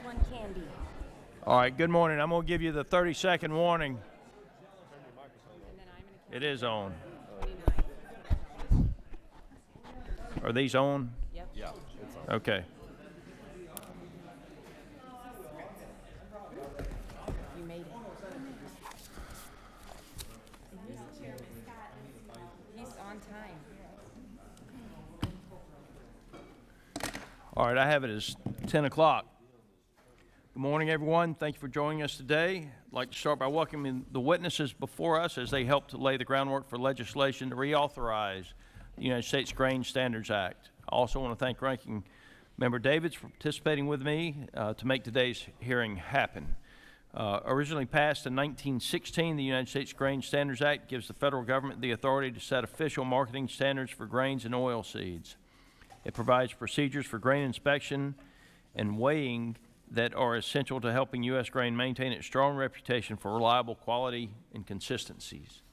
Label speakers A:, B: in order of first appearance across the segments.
A: Last one, Candy.
B: All right, good morning. I'm going to give you the 30-second warning. It is on. Are these on?
A: Yep.
C: Yeah, it's on.
B: Okay.
A: You made it. He's on time.
B: All right, I have it as 10 o'clock. Good morning, everyone. Thank you for joining us today. I'd like to start by welcoming the witnesses before us as they help to lay the groundwork for legislation to reauthorize the United States Grain Standards Act. I also want to thank Ranking Member Davids for participating with me to make today's hearing happen. Originally passed in 1916, the United States Grain Standards Act gives the federal government the authority to set official marketing standards for grains and oilseeds. It provides procedures for grain inspection and weighing that are essential to helping U.S. grain maintain its strong reputation for reliable quality and consistencies.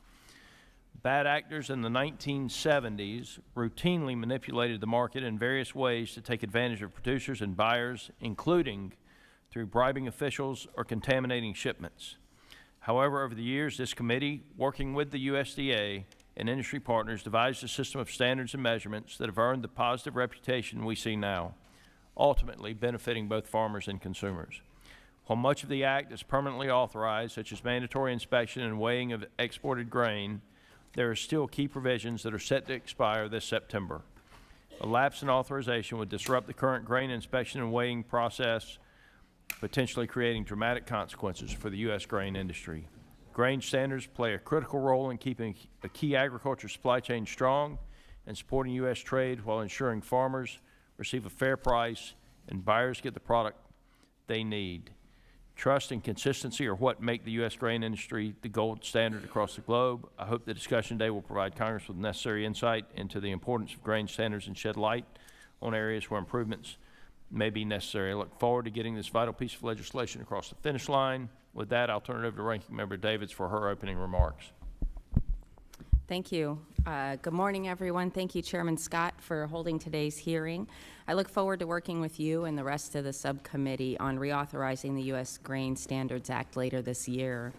B: Bad actors in the 1970s routinely manipulated the market in various ways to take advantage of producers and buyers, including through bribing officials or contaminating shipments. However, over the years, this committee, working with the USDA and industry partners, devised a system of standards and measurements that have earned the positive reputation we see now, ultimately benefiting both farmers and consumers. While much of the Act is permanently authorized, such as mandatory inspection and weighing of exported grain, there are still key provisions that are set to expire this September. A lapse in authorization would disrupt the current grain inspection and weighing process, potentially creating dramatic consequences for the U.S. grain industry. Grain standards play a critical role in keeping a key agriculture supply chain strong and supporting U.S. trade while ensuring farmers receive a fair price and buyers get the product they need. Trust and consistency are what make the U.S. grain industry the gold standard across the globe. I hope the discussion today will provide Congress with necessary insight into the importance of grain standards and shed light on areas where improvements may be necessary. I look forward to getting this vital piece of legislation across the finish line. With that, I'll turn it over to Ranking Member Davids for her opening remarks.
A: Thank you. Good morning, everyone. Thank you, Chairman Scott, for holding today's hearing. I look forward to working with you and the rest of the subcommittee on reauthorizing the U.S. Grain Standards Act later this year.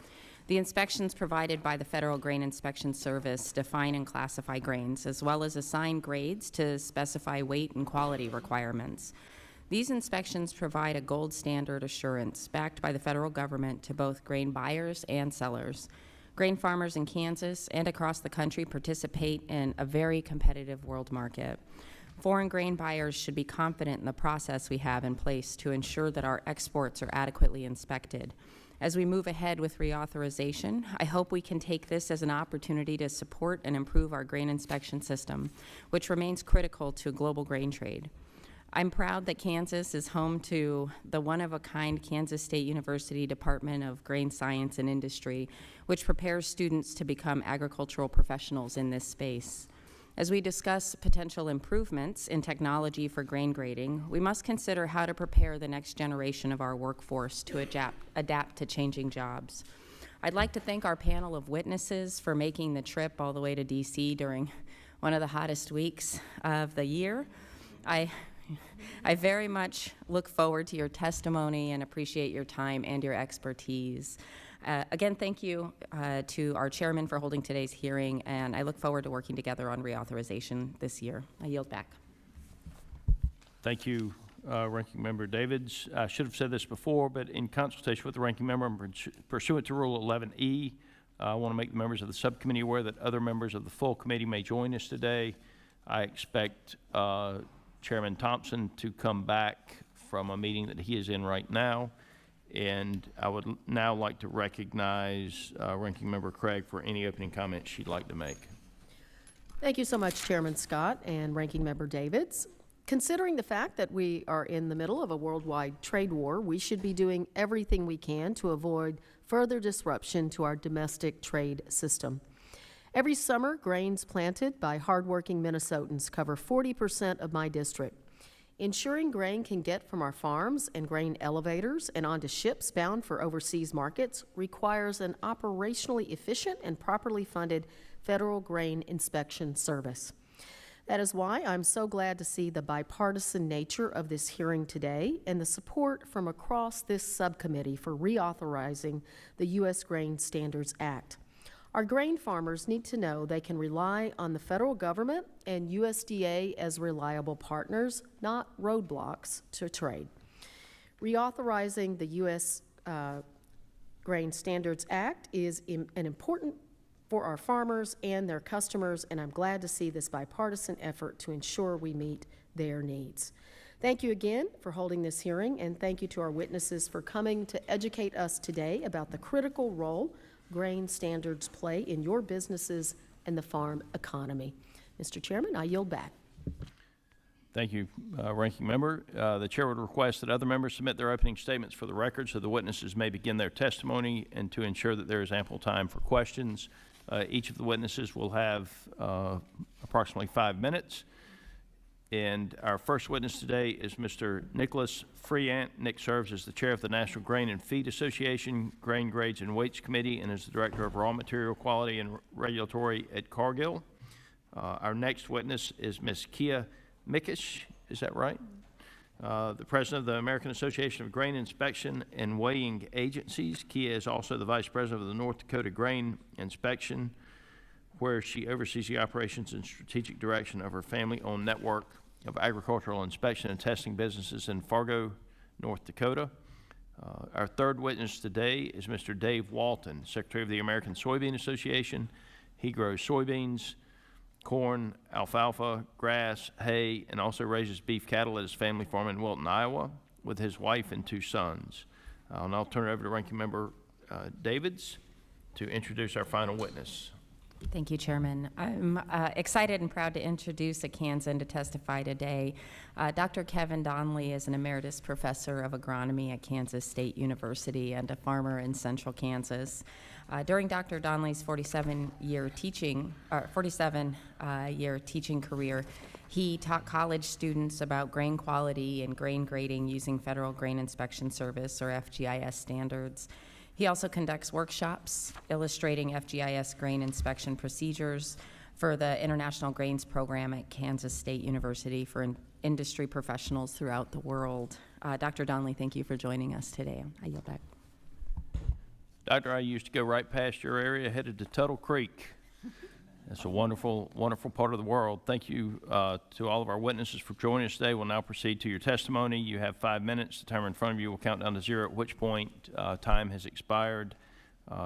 A: The inspections provided by the Federal Grain Inspection Service define and classify grains, as well as assign grades to specify weight and quality requirements. These inspections provide a gold standard assurance backed by the federal government to both grain buyers and sellers. Grain farmers in Kansas and across the country participate in a very competitive world market. Foreign grain buyers should be confident in the process we have in place to ensure that our exports are adequately inspected. As we move ahead with reauthorization, I hope we can take this as an opportunity to support and improve our grain inspection system, which remains critical to global grain trade. I'm proud that Kansas is home to the one-of-a-kind Kansas State University Department of Grain Science and Industry, which prepares students to become agricultural professionals in this space. As we discuss potential improvements in technology for grain grading, we must consider how to prepare the next generation of our workforce to adapt to changing jobs. I'd like to thank our panel of witnesses for making the trip all the way to D.C. during one of the hottest weeks of the year. I very much look forward to your testimony and appreciate your time and your expertise. Again, thank you to our chairman for holding today's hearing, and I look forward to working together on reauthorization this year. I yield back.
B: Thank you, Ranking Member Davids. I should have said this before, but in consultation with the Ranking Member, pursuant to Rule 11E, I want to make the members of the subcommittee aware that other members of the full committee may join us today. I expect Chairman Thompson to come back from a meeting that he is in right now, and I would now like to recognize Ranking Member Craig for any opening comments she'd like to make.
D: Thank you so much, Chairman Scott and Ranking Member Davids. Considering the fact that we are in the middle of a worldwide trade war, we should be doing everything we can to avoid further disruption to our domestic trade system. Every summer, grains planted by hardworking Minnesotans cover 40% of my district. Ensuring grain can get from our farms and grain elevators and onto ships bound for overseas markets requires an operationally efficient and properly funded federal grain inspection service. That is why I'm so glad to see the bipartisan nature of this hearing today and the support from across this subcommittee for reauthorizing the U.S. Grain Standards Act. Our grain farmers need to know they can rely on the federal government and USDA as reliable partners, not roadblocks to trade. Reauthorizing the U.S. Grain Standards Act is an important for our farmers and their customers, and I'm glad to see this bipartisan effort to ensure we meet their needs. Thank you again for holding this hearing, and thank you to our witnesses for coming to educate us today about the critical role grain standards play in your businesses and the farm economy. Mr. Chairman, I yield back.
B: Thank you, Ranking Member. The Chair would request that other members submit their opening statements for the record so the witnesses may begin their testimony, and to ensure that there is ample time for questions. Each of the witnesses will have approximately 5 minutes. And our first witness today is Mr. Nicholas Freant. Nick serves as the Chair of the National Grain and Feed Association Grain Grades and Weights Committee and is the Director of Raw Material Quality and Regulatory at Cargill. Our next witness is Ms. Kia Mikish, is that right? The President of the American Association of Grain Inspection and Weighing Agencies. Kia is also the Vice President of the North Dakota Grain Inspection, where she oversees the operations and strategic direction of her family-owned network of agricultural inspection and testing businesses in Fargo, North Dakota. Our third witness today is Mr. Dave Walton, Secretary of the American Soybean Association. He grows soybeans, corn, alfalfa, grass, hay, and also raises beef cattle at his family farm in Wilton, Iowa, with his wife and 2 sons. I'll now turn it over to Ranking Member Davids to introduce our final witness.
A: Thank you, Chairman. I'm excited and proud to introduce a Kansan to testify today. Dr. Kevin Donnelly is an emeritus professor of agronomy at Kansas State University and a farmer in central Kansas. During Dr. Donnelly's 47-year teaching career, he taught college students about grain quality and grain grading using Federal Grain Inspection Service, or FGIS, standards. He also conducts workshops illustrating FGIS grain inspection procedures for the International Grains Program at Kansas State University for industry professionals throughout the world. Dr. Donnelly, thank you for joining us today. I yield back.
B: Doctor, I used to go right past your area, headed to Tuttle Creek. It's a wonderful, wonderful part of the world. Thank you to all of our witnesses for joining us today. We'll now proceed to your testimony. You have 5 minutes. The timer in front of you will count down to 0, at which point time has expired.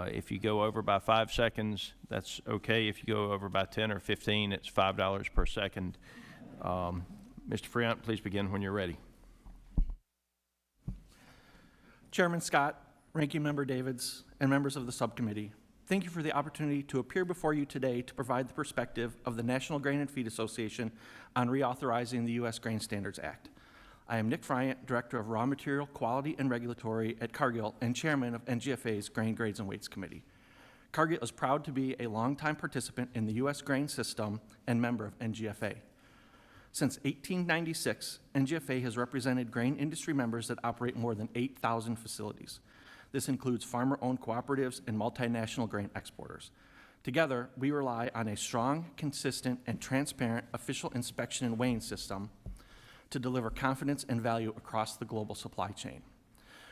B: If you go over by 5 seconds, that's okay. If you go over by 10 or 15, it's $5 per second. Mr. Freant, please begin when you're ready.
C: Chairman Scott, Ranking Member Davids, and members of the subcommittee, thank you for the opportunity to appear before you today to provide the perspective of the National Grain and Feed Association on reauthorizing the U.S. Grain Standards Act. I am Nick Friant, Director of Raw Material Quality and Regulatory at Cargill and Chairman of NGFA's Grain Grades and Weights Committee. Cargill is proud to be a longtime participant in the U.S. grain system and member of NGFA. Since 1896, NGFA has represented grain industry members that operate more than 8,000 facilities. This includes farmer-owned cooperatives and multinational grain exporters. Together, we rely on a strong, consistent, and transparent official inspection and weighing system to deliver confidence and value across the global supply chain.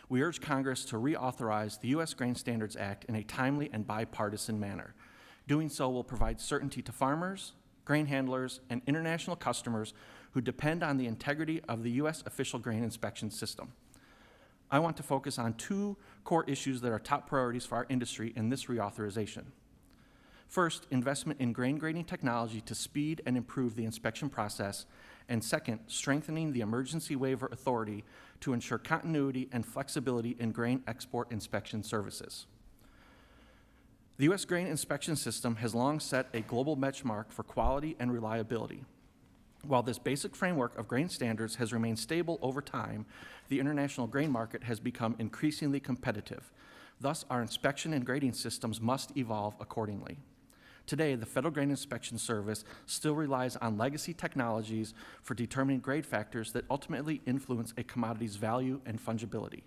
C: We urge Congress to reauthorize the U.S. Grain Standards Act in a timely and bipartisan manner. Doing so will provide certainty to farmers, grain handlers, and international customers who depend on the integrity of the U.S. official grain inspection system. I want to focus on 2 core issues that are top priorities for our industry in this reauthorization. First, investment in grain grading technology to speed and improve the inspection process, and second, strengthening the emergency waiver authority to ensure continuity and flexibility in grain export inspection services. The U.S. grain inspection system has long set a global benchmark for quality and reliability. While this basic framework of grain standards has remained stable over time, the international grain market has become increasingly competitive. Thus, our inspection and grading systems must evolve accordingly. Today, the Federal Grain Inspection Service still relies on legacy technologies for determining grade factors that ultimately influence a commodity's value and fungibility.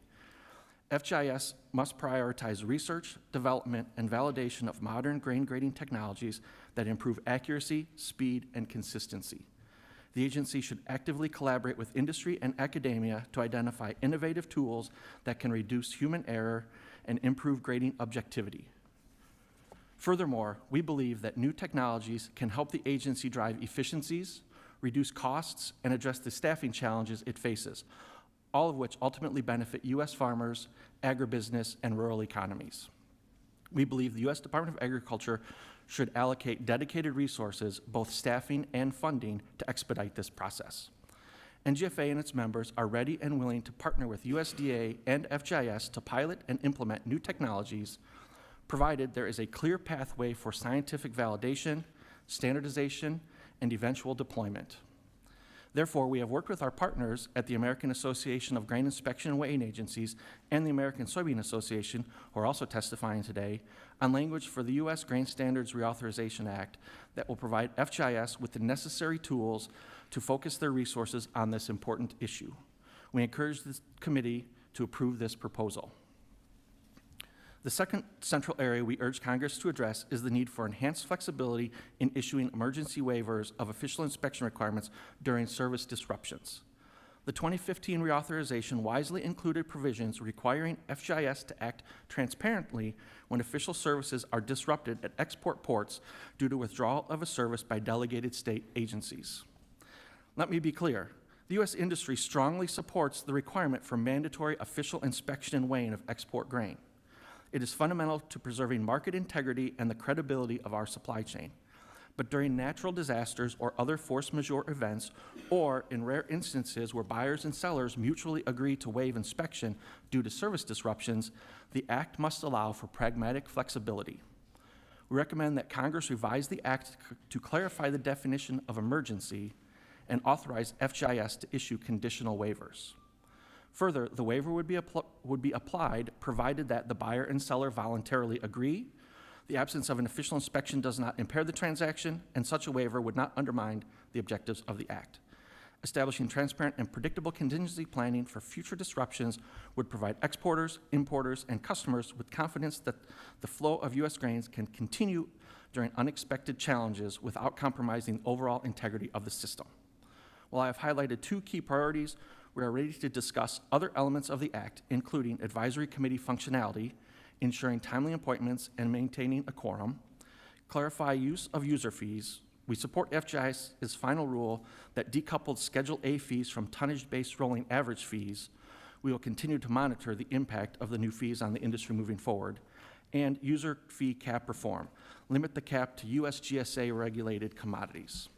C: FGIS must prioritize research, development, and validation of modern grain grading technologies that improve accuracy, speed, and consistency. The agency should actively collaborate with industry and academia to identify innovative tools that can reduce human error and improve grading objectivity. Furthermore, we believe that new technologies can help the agency drive efficiencies, reduce costs, and address the staffing challenges it faces, all of which ultimately benefit U.S. farmers, agribusiness, and rural economies. We believe the U.S. Department of Agriculture should allocate dedicated resources, both staffing and funding, to expedite this process. NGFA and its members are ready and willing to partner with USDA and FGIS to pilot and implement new technologies, provided there is a clear pathway for scientific validation, standardization, and eventual deployment. Therefore, we have worked with our partners at the American Association of Grain Inspection and Weighing Agencies and the American Soybean Association, who are also testifying today, on language for the U.S. Grain Standards Reauthorization Act that will provide FGIS with the necessary tools to focus their resources on this important issue. We encourage this committee to approve this proposal. The second central area we urge Congress to address is the need for enhanced flexibility in issuing emergency waivers of official inspection requirements during service disruptions. The 2015 reauthorization wisely included provisions requiring FGIS to act transparently when official services are disrupted at export ports due to withdrawal of a service by delegated state agencies. Let me be clear. The U.S. industry strongly supports the requirement for mandatory official inspection and weighing of export grain. It is fundamental to preserving market integrity and the credibility of our supply chain. But during natural disasters or other force majeure events, or in rare instances where buyers and sellers mutually agree to waive inspection due to service disruptions, the Act must allow for pragmatic flexibility. We recommend that Congress revise the Act to clarify the definition of emergency and authorize FGIS to issue conditional waivers. Further, the waiver would be applied provided that the buyer and seller voluntarily agree, the absence of an official inspection does not impair the transaction, and such a waiver would not undermine the objectives of the Act. Establishing transparent and predictable contingency planning for future disruptions would provide exporters, importers, and customers with confidence that the flow of U.S. grains can continue during unexpected challenges without compromising the overall integrity of the system. While I have highlighted two key priorities, we are ready to discuss other elements of the Act, including advisory committee functionality, ensuring timely appointments and maintaining a quorum, clarify use of user fees. We support FGIS's final rule that decoupled Schedule A fees from tonnage-based rolling average fees. We will continue to monitor the impact of the new fees on the industry moving forward, and user fee cap reform. Limit the cap to USGSA-regulated commodities.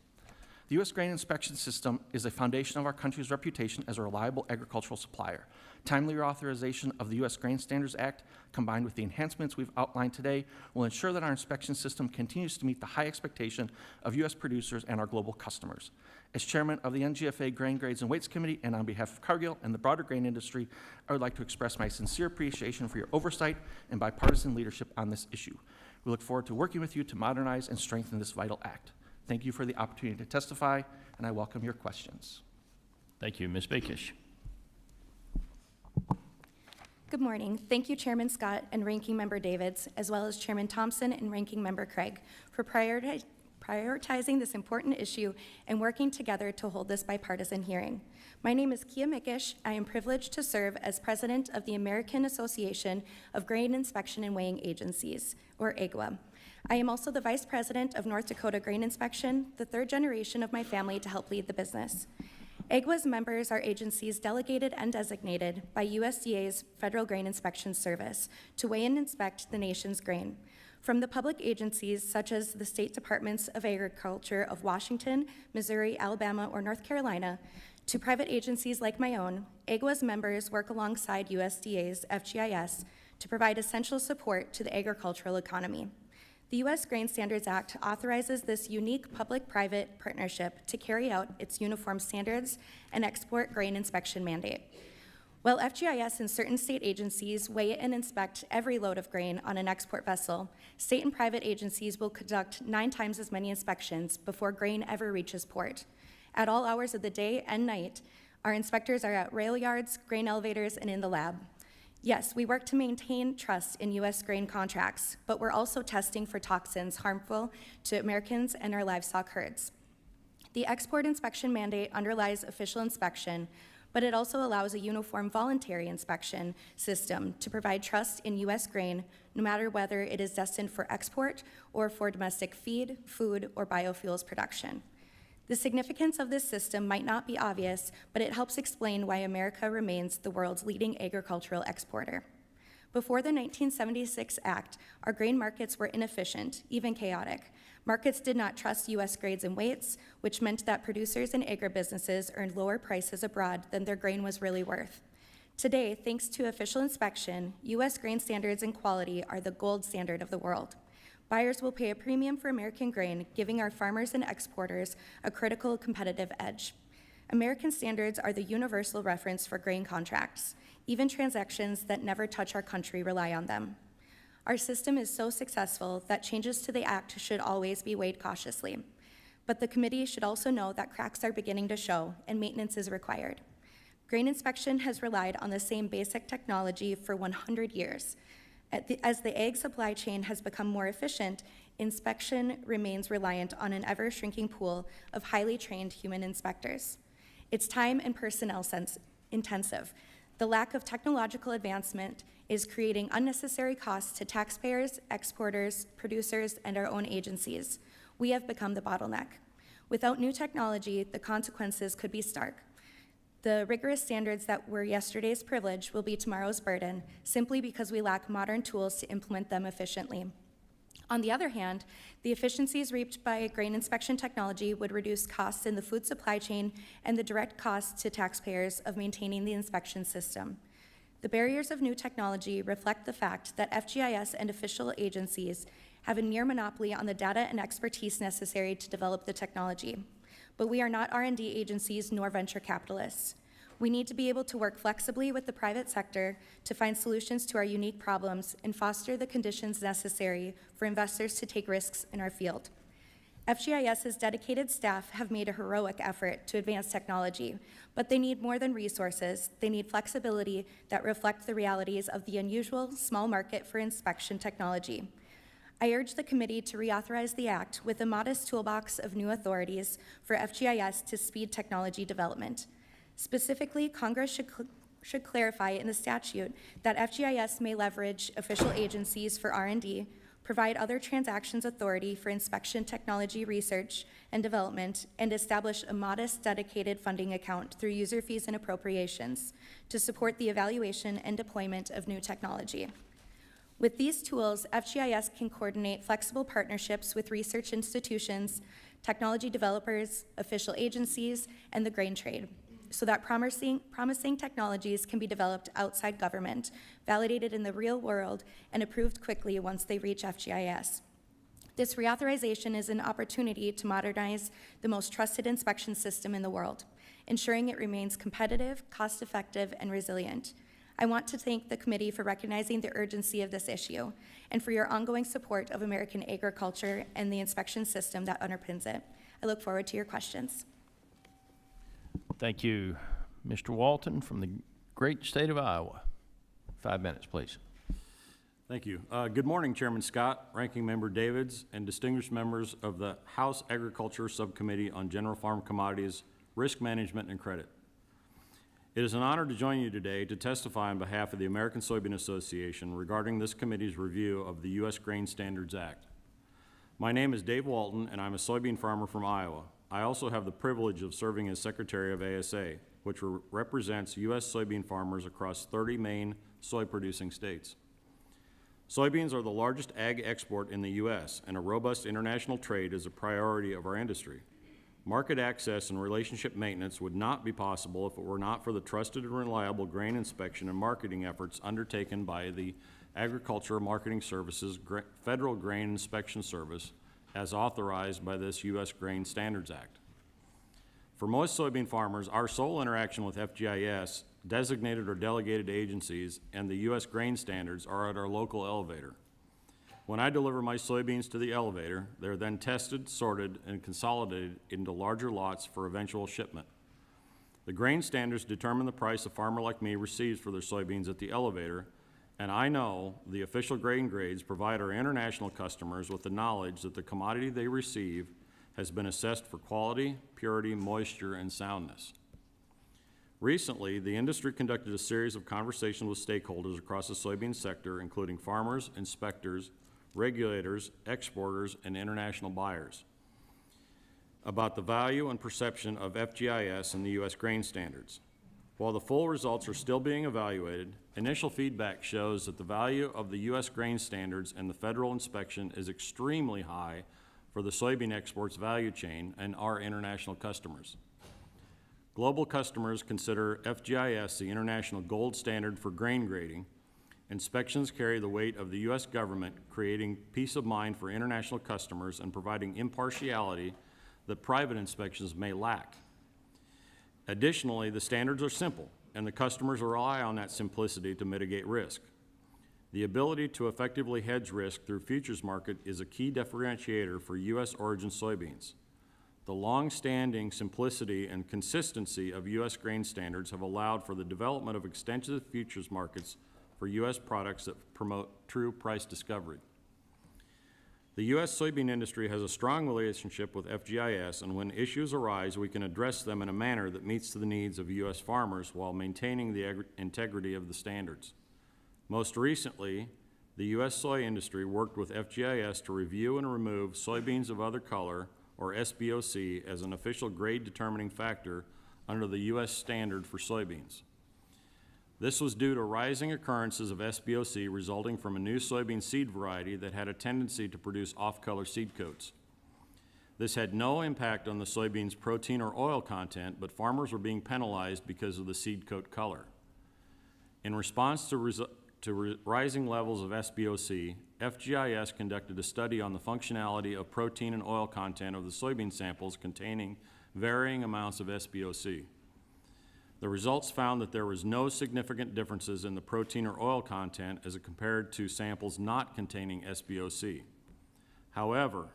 C: The U.S. grain inspection system is a foundation of our country's reputation as a reliable agricultural supplier. Timely reauthorization of the U.S. Grain Standards Act, combined with the enhancements we've outlined today, will ensure that our inspection system continues to meet the high expectation of U.S. producers and our global customers. As chairman of the NGFA Grain Grades and Weights Committee, and on behalf of Cargill and the broader grain industry, I would like to express my sincere appreciation for your oversight and bipartisan leadership on this issue. We look forward to working with you to modernize and strengthen this vital act. Thank you for the opportunity to testify, and I welcome your questions.
B: Thank you. Ms. Bakish.
E: Good morning. Thank you, Chairman Scott and Ranking Member Davids, as well as Chairman Thompson and Ranking Member Craig, for prioritizing this important issue and working together to hold this bipartisan hearing. My name is Kia Mikish. I am privileged to serve as president of the American Association of Grain Inspection and Weighing Agencies, or AGWA. I am also the vice president of North Dakota Grain Inspection, the third generation of my family to help lead the business. AGWA's members are agencies delegated and designated by USDA's Federal Grain Inspection Service to weigh and inspect the nation's grain. From the public agencies such as the State Departments of Agriculture of Washington, Missouri, Alabama, or North Carolina, to private agencies like my own, AGWA's members work alongside USDA's FGIS to provide essential support to the agricultural economy. The U.S. Grain Standards Act authorizes this unique public-private partnership to carry out its uniform standards and export grain inspection mandate. While FGIS and certain state agencies weigh and inspect every load of grain on an export vessel, state and private agencies will conduct 9 times as many inspections before grain ever reaches port. At all hours of the day and night, our inspectors are at rail yards, grain elevators, and in the lab. Yes, we work to maintain trust in U.S. grain contracts, but we're also testing for toxins harmful to Americans and our livestock herds. The export inspection mandate underlies official inspection, but it also allows a uniform voluntary inspection system to provide trust in U.S. grain, no matter whether it is destined for export or for domestic feed, food, or biofuels production. The significance of this system might not be obvious, but it helps explain why America remains the world's leading agricultural exporter. Before the 1976 Act, our grain markets were inefficient, even chaotic. Markets did not trust U.S. grades and weights, which meant that producers and agribusinesses earned lower prices abroad than their grain was really worth. Today, thanks to official inspection, U.S. grain standards and quality are the gold standard of the world. Buyers will pay a premium for American grain, giving our farmers and exporters a critical competitive edge. American standards are the universal reference for grain contracts. Even transactions that never touch our country rely on them. Our system is so successful that changes to the Act should always be weighed cautiously. But the committee should also know that cracks are beginning to show and maintenance is required. Grain inspection has relied on the same basic technology for 100 years. As the ag supply chain has become more efficient, inspection remains reliant on an ever-shrinking pool of highly trained human inspectors. It's time and personnel intensive. The lack of technological advancement is creating unnecessary costs to taxpayers, exporters, producers, and our own agencies. We have become the bottleneck. Without new technology, the consequences could be stark. The rigorous standards that were yesterday's privilege will be tomorrow's burden, simply because we lack modern tools to implement them efficiently. On the other hand, the efficiencies reaped by grain inspection technology would reduce costs in the food supply chain and the direct costs to taxpayers of maintaining the inspection system. The barriers of new technology reflect the fact that FGIS and official agencies have a near monopoly on the data and expertise necessary to develop the technology. But we are not R&D agencies nor venture capitalists. We need to be able to work flexibly with the private sector to find solutions to our unique problems and foster the conditions necessary for investors to take risks in our field. FGIS's dedicated staff have made a heroic effort to advance technology, but they need more than resources. They need flexibility that reflect the realities of the unusual small market for inspection technology. I urge the committee to reauthorize the Act with a modest toolbox of new authorities for FGIS to speed technology development. Specifically, Congress should clarify in the statute that FGIS may leverage official agencies for R&D, provide other transactions authority for inspection technology research and development, and establish a modest dedicated funding account through user fees and appropriations to support the evaluation and deployment of new technology. With these tools, FGIS can coordinate flexible partnerships with research institutions, technology developers, official agencies, and the grain trade, so that promising technologies can be developed outside government, validated in the real world, and approved quickly once they reach FGIS. This reauthorization is an opportunity to modernize the most trusted inspection system in the world, ensuring it remains competitive, cost-effective, and resilient. I want to thank the committee for recognizing the urgency of this issue and for your ongoing support of American agriculture and the inspection system that underpins it. I look forward to your questions.
B: Thank you. Mr. Walton from the great state of Iowa. 5 minutes, please.
F: Thank you. Good morning, Chairman Scott, Ranking Member Davids, and distinguished members of the House Agriculture Subcommittee on General Farm Commodities, Risk Management, and Credit. It is an honor to join you today to testify on behalf of the American Soybean Association regarding this committee's review of the U.S. Grain Standards Act. My name is Dave Walton, and I'm a soybean farmer from Iowa. I also have the privilege of serving as Secretary of ASA, which represents U.S. soybean farmers across 30 main soy-producing states. Soybeans are the largest ag export in the U.S., and a robust international trade is a priority of our industry. Market access and relationship maintenance would not be possible if it were not for the trusted and reliable grain inspection and marketing efforts undertaken by the Agricultural Marketing Services Federal Grain Inspection Service, as authorized by this U.S. Grain Standards Act. For most soybean farmers, our sole interaction with FGIS, designated or delegated agencies, and the U.S. grain standards are at our local elevator. When I deliver my soybeans to the elevator, they're then tested, sorted, and consolidated into larger lots for eventual shipment. The grain standards determine the price a farmer like me receives for their soybeans at the elevator, and I know the official grain grades provide our international customers with the knowledge that the commodity they receive has been assessed for quality, purity, moisture, and soundness. Recently, the industry conducted a series of conversations with stakeholders across the soybean sector, including farmers, inspectors, regulators, exporters, and international buyers, about the value and perception of FGIS and the U.S. grain standards. While the full results are still being evaluated, initial feedback shows that the value of the U.S. grain standards and the federal inspection is extremely high for the soybean exports value chain and our international customers. Global customers consider FGIS the international gold standard for grain grading. Inspections carry the weight of the U.S. government, creating peace of mind for international customers and providing impartiality that private inspections may lack. Additionally, the standards are simple, and the customers rely on that simplicity to mitigate risk. The ability to effectively hedge risk through futures market is a key differentiator for U.S. origin soybeans. The long-standing simplicity and consistency of U.S. grain standards have allowed for the development of extensive futures markets for U.S. products that promote true price discovery. The U.S. soybean industry has a strong relationship with FGIS, and when issues arise, we can address them in a manner that meets the needs of U.S. farmers while maintaining the integrity of the standards. Most recently, the U.S. soy industry worked with FGIS to review and remove soybeans of other color, or SBOC, as an official grade determining factor under the U.S. standard for soybeans. This was due to rising occurrences of SBOC resulting from a new soybean seed variety that had a tendency to produce off-color seed coats. This had no impact on the soybean's protein or oil content, but farmers were being penalized because of the seed coat color. In response to rising levels of SBOC, FGIS conducted a study on the functionality of protein and oil content of the soybean samples containing varying amounts of SBOC. The results found that there was no significant differences in the protein or oil content as compared to samples not containing SBOC. However,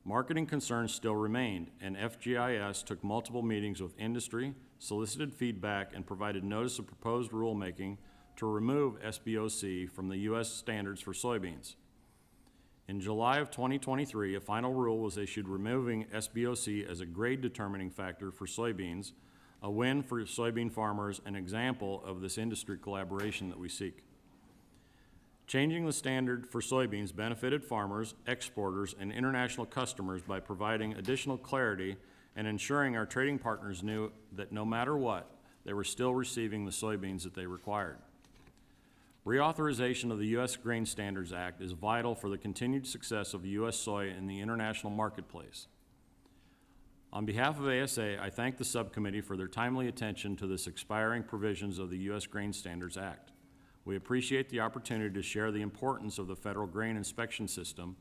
F: marketing concerns still remained, and FGIS took multiple meetings with industry, solicited feedback, and provided notice of proposed rulemaking to remove SBOC from the U.S. standards for soybeans. In July of 2023, a final rule was issued removing SBOC as a grade determining factor for soybeans, a win for soybean farmers, an example of this industry collaboration that we seek. Changing the standard for soybeans benefited farmers, exporters, and international customers by providing additional clarity and ensuring our trading partners knew that no matter what, they were still receiving the soybeans that they required. Reauthorization of the U.S. Grain Standards Act is vital for the continued success of U.S. soy in the international marketplace. On behalf of ASA, I thank the subcommittee for their timely attention to this expiring provisions of the U.S. Grain Standards Act. We appreciate the opportunity to share the importance of the federal grain inspection system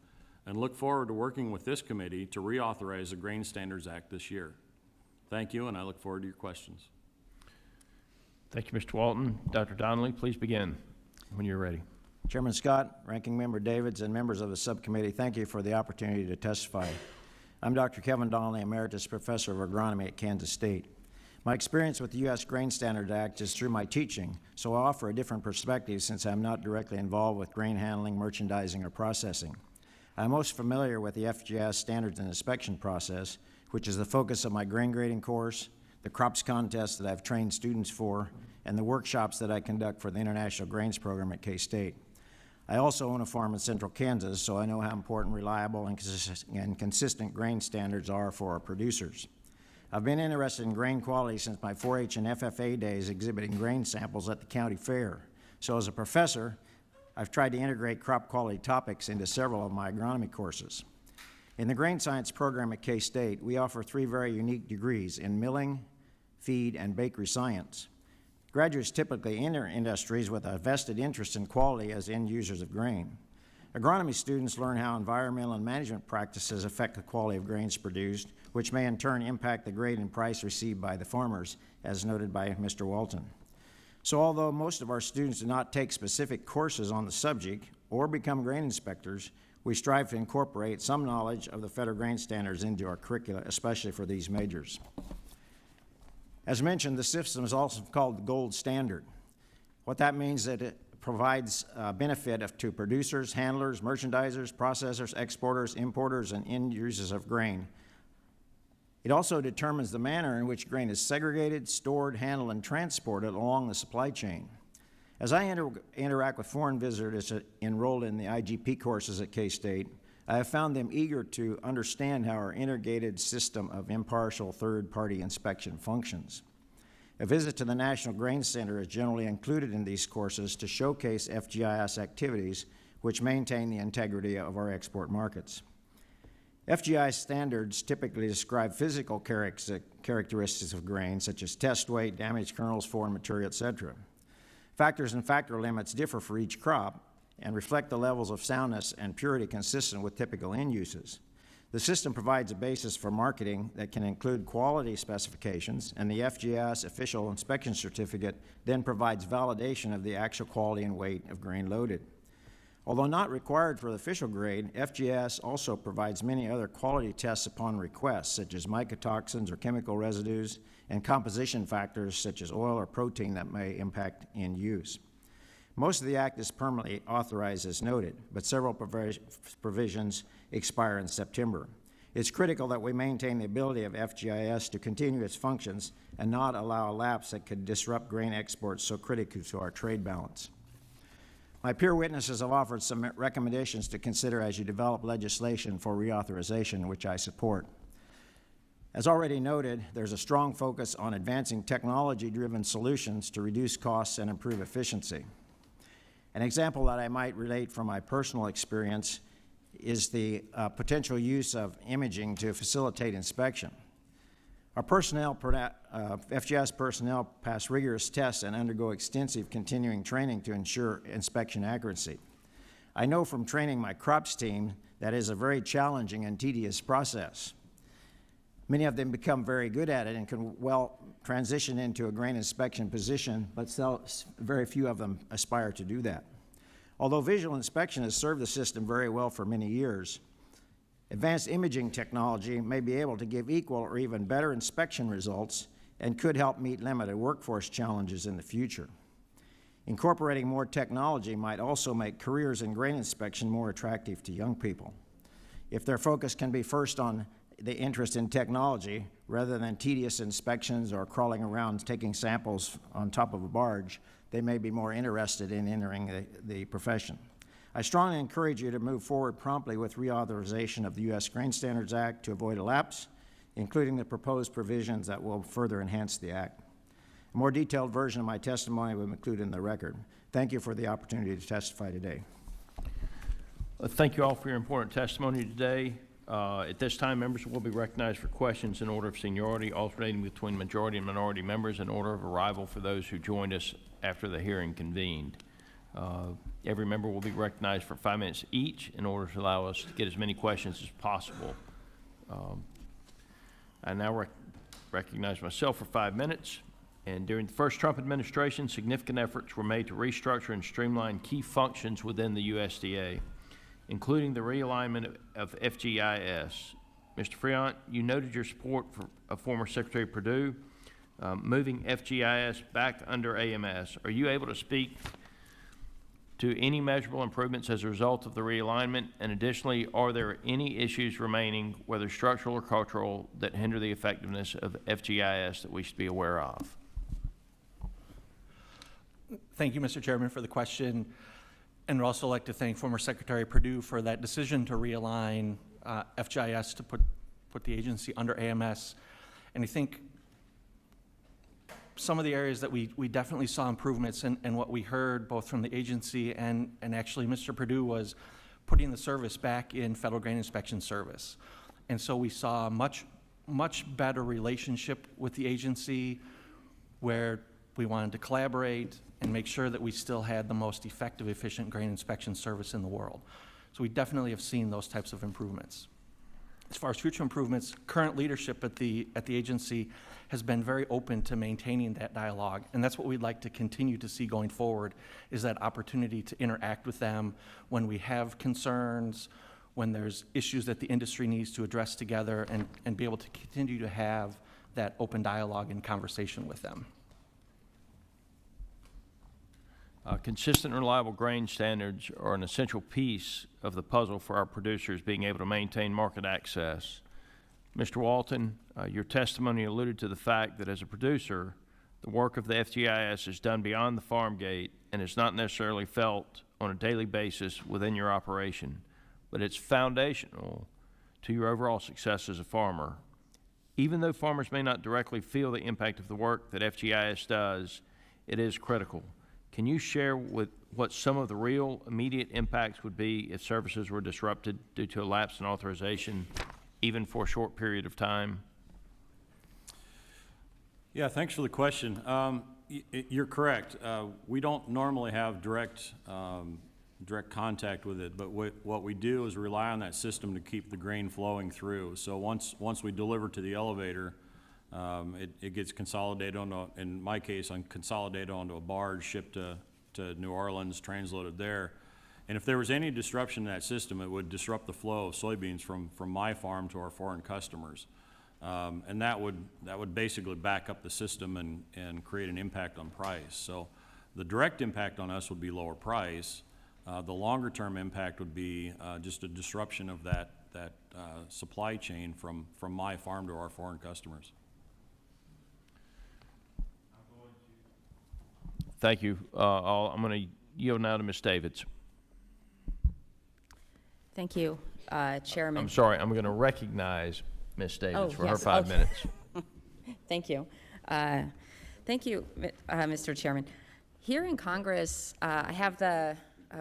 F: and look forward to working with this committee to reauthorize the Grain Standards Act this year. Thank you, and I look forward to your questions.
B: Thank you, Mr. Walton. Dr. Donnelly, please begin when you're ready.
G: Chairman Scott, Ranking Member Davids, and members of the subcommittee, thank you for the opportunity to testify. I'm Dr. Kevin Donnelly, Emeritus Professor of Agronomy at Kansas State. My experience with the U.S. Grain Standards Act is through my teaching, so I offer a different perspective since I'm not directly involved with grain handling, merchandising, or processing. I'm most familiar with the FGIS standards and inspection process, which is the focus of my grain grading course, the crops contest that I've trained students for, and the workshops that I conduct for the International Grains Program at K-State. I also own a farm in central Kansas, so I know how important reliable and consistent grain standards are for our producers. I've been interested in grain quality since my 4-H and FFA days exhibiting grain samples at the county fair. So as a professor, I've tried to integrate crop quality topics into several of my agronomy courses. In the grain science program at K-State, we offer 3 very unique degrees in milling, feed, and bakery science. Graduates typically enter industries with a vested interest in quality as end users of grain. Agronomy students learn how environmental and management practices affect the quality of grains produced, which may in turn impact the grade and price received by the farmers, as noted by Mr. Walton. So although most of our students do not take specific courses on the subject or become grain inspectors, we strive to incorporate some knowledge of the federal grain standards into our curricula, especially for these majors. As mentioned, the system is also called the gold standard. What that means is that it provides benefit to producers, handlers, merchandisers, processors, exporters, importers, and end users of grain. It also determines the manner in which grain is segregated, stored, handled, and transported along the supply chain. As I interact with foreign visitors enrolled in the IGP courses at K-State, I have found them eager to understand how our integrated system of impartial third-party inspection functions. A visit to the National Grain Center is generally included in these courses to showcase FGIS activities which maintain the integrity of our export markets. FGI standards typically describe physical characteristics of grain, such as test weight, damaged kernels, foreign material, etc. Factors and factor limits differ for each crop and reflect the levels of soundness and purity consistent with typical end uses. The system provides a basis for marketing that can include quality specifications, and the FGIS official inspection certificate then provides validation of the actual quality and weight of grain loaded. Although not required for the official grade, FGIS also provides many other quality tests upon request, such as mycotoxins or chemical residues, and composition factors such as oil or protein that may impact end use. Most of the Act is permanently authorized as noted, but several provisions expire in September. It's critical that we maintain the ability of FGIS to continue its functions and not allow a lapse that could disrupt grain exports so critical to our trade balance. My peer witnesses have offered some recommendations to consider as you develop legislation for reauthorization, which I support. As already noted, there's a strong focus on advancing technology-driven solutions to reduce costs and improve efficiency. An example that I might relate from my personal experience is the potential use of imaging to facilitate inspection. Our FGIS personnel pass rigorous tests and undergo extensive continuing training to ensure inspection accuracy. I know from training my crops team that is a very challenging and tedious process. Many of them become very good at it and can well transition into a grain inspection position, but very few of them aspire to do that. Although visual inspection has served the system very well for many years, advanced imaging technology may be able to give equal or even better inspection results and could help meet limited workforce challenges in the future. Incorporating more technology might also make careers in grain inspection more attractive to young people. If their focus can be first on the interest in technology rather than tedious inspections or crawling around taking samples on top of a barge, they may be more interested in entering the profession. I strongly encourage you to move forward promptly with reauthorization of the U.S. Grain Standards Act to avoid a lapse, including the proposed provisions that will further enhance the Act. A more detailed version of my testimony will be included in the record. Thank you for the opportunity to testify today.
B: Thank you all for your important testimony today. At this time, members will be recognized for questions in order of seniority, alternating between majority and minority members in order of arrival for those who joined us after the hearing convened. Every member will be recognized for 5 minutes each in order to allow us to get as many questions as possible. I now recognize myself for 5 minutes. And during the first Trump administration, significant efforts were made to restructure and streamline key functions within the USDA, including the realignment of FGIS. Mr. Friant, you noted your support for former Secretary Perdue moving FGIS back under AMS. Are you able to speak to any measurable improvements as a result of the realignment? And additionally, are there any issues remaining, whether structural or cultural, that hinder the effectiveness of FGIS that we should be aware of?
C: Thank you, Mr. Chairman, for the question. And I'd also like to thank former Secretary Perdue for that decision to realign FGIS to put the agency under AMS. And I think some of the areas that we definitely saw improvements and what we heard both from the agency and actually Mr. Perdue was putting the service back in Federal Grain Inspection Service. And so we saw a much better relationship with the agency where we wanted to collaborate and make sure that we still had the most effective, efficient grain inspection service in the world. So we definitely have seen those types of improvements. As far as future improvements, current leadership at the agency has been very open to maintaining that dialogue, and that's what we'd like to continue to see going forward, is that opportunity to interact with them when we have concerns, when there's issues that the industry needs to address together, and be able to continue to have that open dialogue and conversation with them.
B: Consistent and reliable grain standards are an essential piece of the puzzle for our producers being able to maintain market access. Mr. Walton, your testimony alluded to the fact that as a producer, the work of the FGIS is done beyond the farm gate and is not necessarily felt on a daily basis within your operation, but it's foundational to your overall success as a farmer. Even though farmers may not directly feel the impact of the work that FGIS does, it is critical. Can you share what some of the real immediate impacts would be if services were disrupted due to a lapse in authorization, even for a short period of time?
F: Yeah, thanks for the question. You're correct. We don't normally have direct contact with it, but what we do is rely on that system to keep the grain flowing through. So once we deliver to the elevator, it gets consolidated in my case, consolidated onto a barge, shipped to New Orleans, transloaded there. And if there was any disruption in that system, it would disrupt the flow of soybeans from my farm to our foreign customers. And that would basically back up the system and create an impact on price. So the direct impact on us would be lower price. The longer term impact would be just a disruption of that supply chain from my farm to our foreign customers.
B: Thank you. I'm going to yield now to Ms. Davids.
A: Thank you, Chairman.
B: I'm sorry, I'm going to recognize Ms. Davids for her
A: yes,
B: 5
A: okay.
B: minutes.
A: Thank you. Thank you, Mr. Chairman. Here in Congress, I have the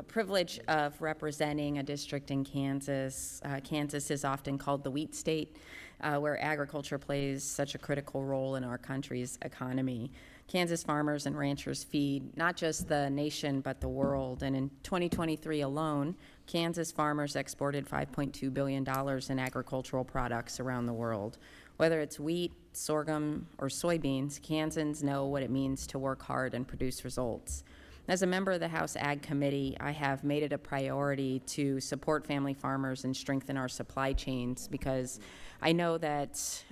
A: privilege of representing a district in Kansas. Kansas is often called the wheat state, where agriculture plays such a critical role in our country's economy. Kansas farmers and ranchers feed not just the nation, but the world. And in 2023 alone, Kansas farmers exported $5.2 billion in agricultural products around the world. Whether it's wheat, sorghum, or soybeans, Kansans know what it means to work hard and produce results. As a member of the House Ag Committee, I have made it a priority to support family farmers and strengthen our supply chains because I know that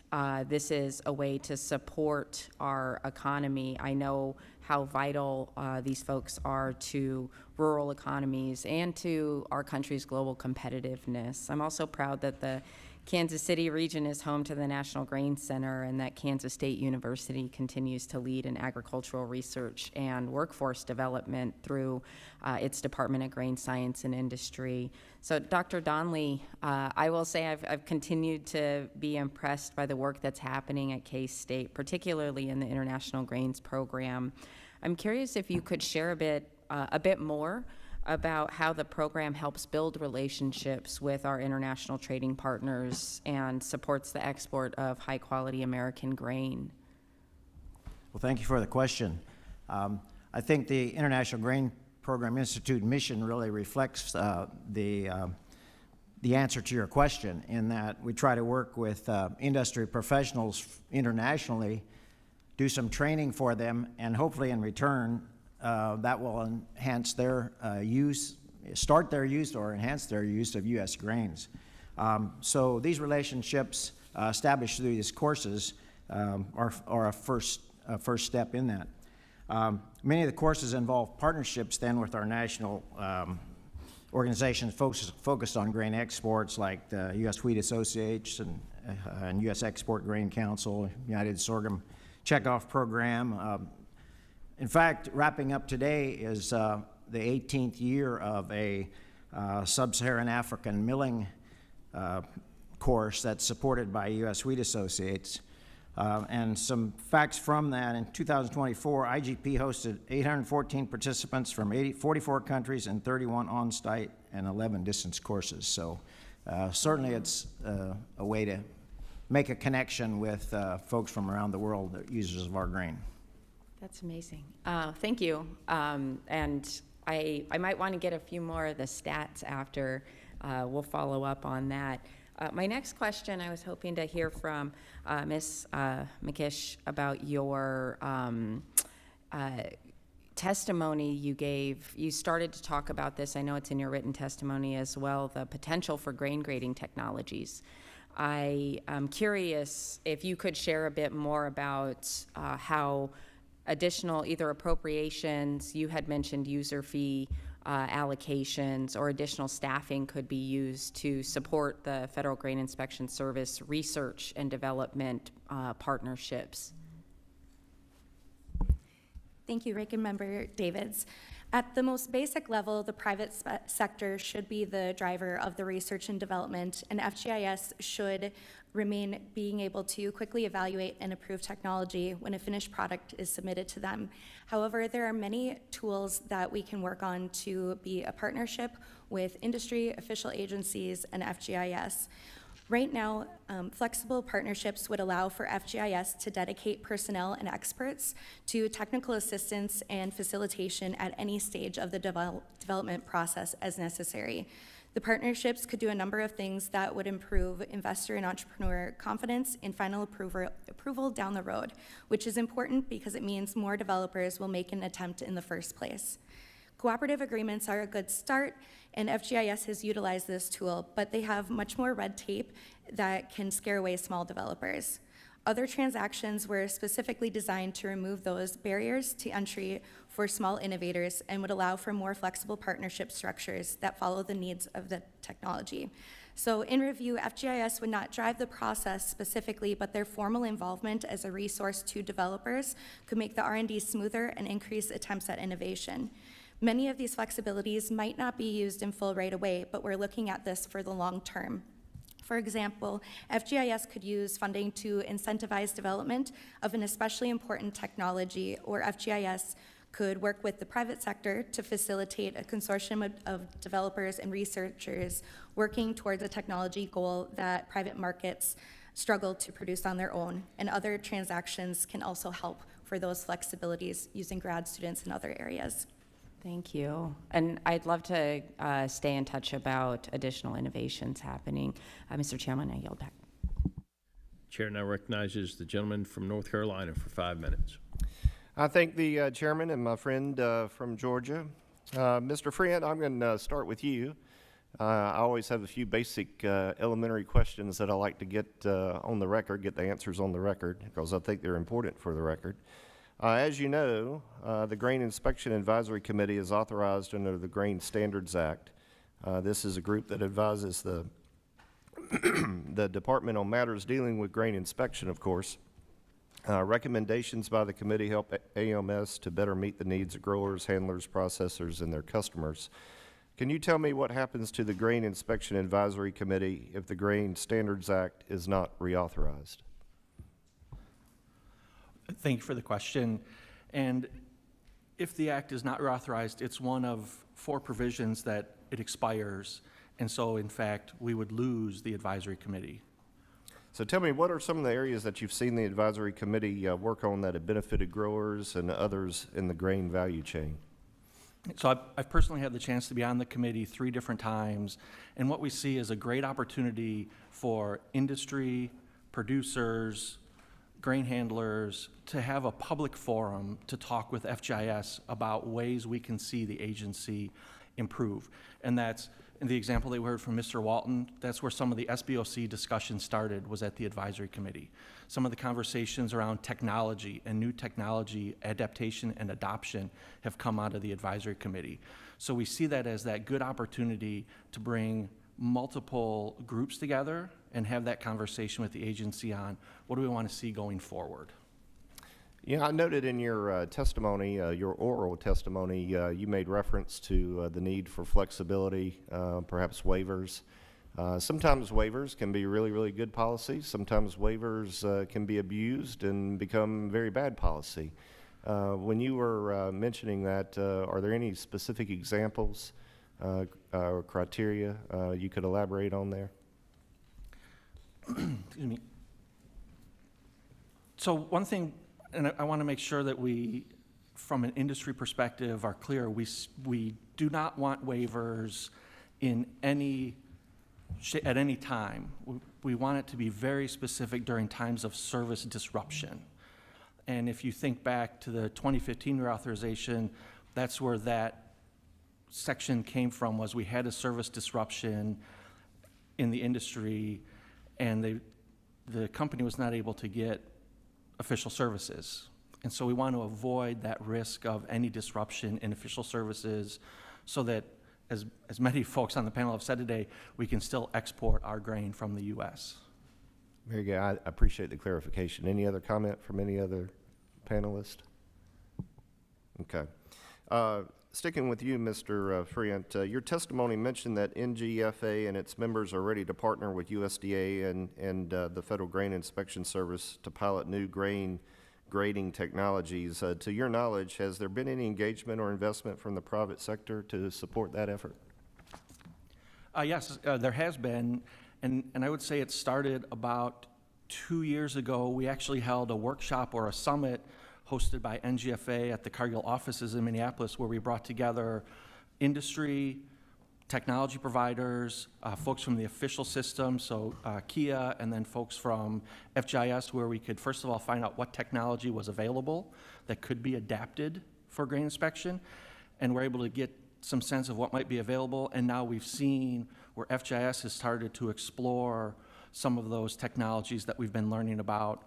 A: this is a way to support our economy. I know how vital these folks are to rural economies and to our country's global competitiveness. I'm also proud that the Kansas City region is home to the National Grain Center and that Kansas State University continues to lead in agricultural research and workforce development through its Department of Grain Science and Industry. So Dr. Donnelly, I will say I've continued to be impressed by the work that's happening at K-State, particularly in the International Grains Program. I'm curious if you could share a bit more about how the program helps build relationships with our international trading partners and supports the export of high-quality American grain.
G: Well, thank you for the question. I think the International Grain Program Institute mission really reflects the answer to your question in that we try to work with industry professionals internationally, do some training for them, and hopefully in return that will enhance their start their use or enhance their use of U.S. grains. So these relationships established through these courses are a first step in that. Many of the courses involve partnerships then with our national organizations focused on grain exports like the U.S. Wheat Association and U.S. Export Grain Council, United Sorghum Checkoff Program. In fact, wrapping up today is the 18th year of a sub-Saharan African milling course that's supported by U.S. Wheat Associates. And some facts from that, in 2024, IGP hosted 814 participants from 44 countries and 31 on-site and 11 distance courses. So certainly it's a way to make a connection with folks from around the world, users of our grain.
A: That's amazing. Thank you. And I might want to get a few more of the stats after. We'll follow up on that. My next question, I was hoping to hear from Ms. McKish about your testimony you gave. You started to talk about this. I know it's in your written testimony as well, the potential for grain grading technologies. I am curious if you could share a bit more about how additional either appropriations, you had mentioned user fee allocations or additional staffing could be used to support the Federal Grain Inspection Service research and development partnerships?
E: Thank you, Ranking Member Davids. At the most basic level, the private sector should be the driver of the research and development, and FGIS should remain being able to quickly evaluate and approve technology when a finished product is submitted to them. However, there are many tools that we can work on to be a partnership with industry, official agencies, and FGIS. Right now, flexible partnerships would allow for FGIS to dedicate personnel and experts to technical assistance and facilitation at any stage of the development process as necessary. The partnerships could do a number of things that would improve investor and entrepreneur confidence in final approval down the road, which is important because it means more developers will make an attempt in the first place. Cooperative agreements are a good start, and FGIS has utilized this tool, but they have much more red tape that can scare away small developers. Other transactions were specifically designed to remove those barriers to entry for small innovators and would allow for more flexible partnership structures that follow the needs of the technology. So in review, FGIS would not drive the process specifically, but their formal involvement as a resource to developers could make the R&D smoother and increase attempts at innovation. Many of these flexibilities might not be used in full right away, but we're looking at this for the long term. For example, FGIS could use funding to incentivize development of an especially important technology, or FGIS could work with the private sector to facilitate a consortium of developers and researchers working towards a technology goal that private markets struggle to produce on their own. And other transactions can also help for those flexibilities using grad students in other areas.
A: Thank you. And I'd love to stay in touch about additional innovations happening. Mr. Chairman, I yield back.
B: Chair now recognizes the gentleman from North Carolina for 5 minutes.
H: I thank the chairman and my friend from Georgia. Mr. Friend, I'm going to start with you. I always have a few basic elementary questions that I like to get on the record, get the answers on the record, because I think they're important for the record. As you know, the Grain Inspection Advisory Committee is authorized under the Grain Standards Act. This is a group that advises the the department on matters dealing with grain inspection, of course. Recommendations by the committee help AMS to better meet the needs of growers, handlers, processors, and their customers. Can you tell me what happens to the Grain Inspection Advisory Committee if the Grain Standards Act is not reauthorized?
C: Thank you for the question. And if the act is not reauthorized, it's one of 4 provisions that it expires. And so, in fact, we would lose the advisory committee.
H: So tell me, what are some of the areas that you've seen the advisory committee work on that have benefited growers and others in the grain value chain?
C: So I've personally had the chance to be on the committee 3 different times, and what we see is a great opportunity for industry, producers, grain handlers to have a public forum to talk with FGIS about ways we can see the agency improve. And that's, in the example that we heard from Mr. Walton, that's where some of the SBOC discussion started, was at the advisory committee. Some of the conversations around technology and new technology adaptation and adoption have come out of the advisory committee. So we see that as that good opportunity to bring multiple groups together and have that conversation with the agency on what do we want to see going forward.
H: Yeah, I noted in your testimony, your oral testimony, you made reference to the need for flexibility, perhaps waivers. Sometimes waivers can be really, really good policy. Sometimes waivers can be abused and become very bad policy. When you were mentioning that, are there any specific examples or criteria you could elaborate on there?
C: Excuse me. So one thing, and I want to make sure that we, from an industry perspective, are clear. We do not want waivers in at any time. We want it to be very specific during times of service disruption. And if you think back to the 2015 reauthorization, that's where that section came from, was we had a service disruption in the industry, and the company was not able to get official services. And so we want to avoid that risk of any disruption in official services. so that, as many folks on the panel have said today, we can still export our grain from the U.S.
H: Very good. I appreciate the clarification. Any other comment from any other panelist? Okay. Sticking with you, Mr. Friant, your testimony mentioned that NGFA and its members are ready to partner with USDA and the Federal Grain Inspection Service to pilot new grain grading technologies. To your knowledge, has there been any engagement or investment from the private sector to support that effort?
C: Yes, there has been, and I would say it started about 2 years ago. We actually held a workshop or a summit hosted by NGFA at the Cargill offices in Minneapolis, where we brought together industry, technology providers, folks from the official system, so KIA, and then folks from FGIS, where we could first of all find out what technology was available that could be adapted for grain inspection, and we're able to get some sense of what might be available. And now we've seen where FGIS has started to explore some of those technologies that we've been learning about.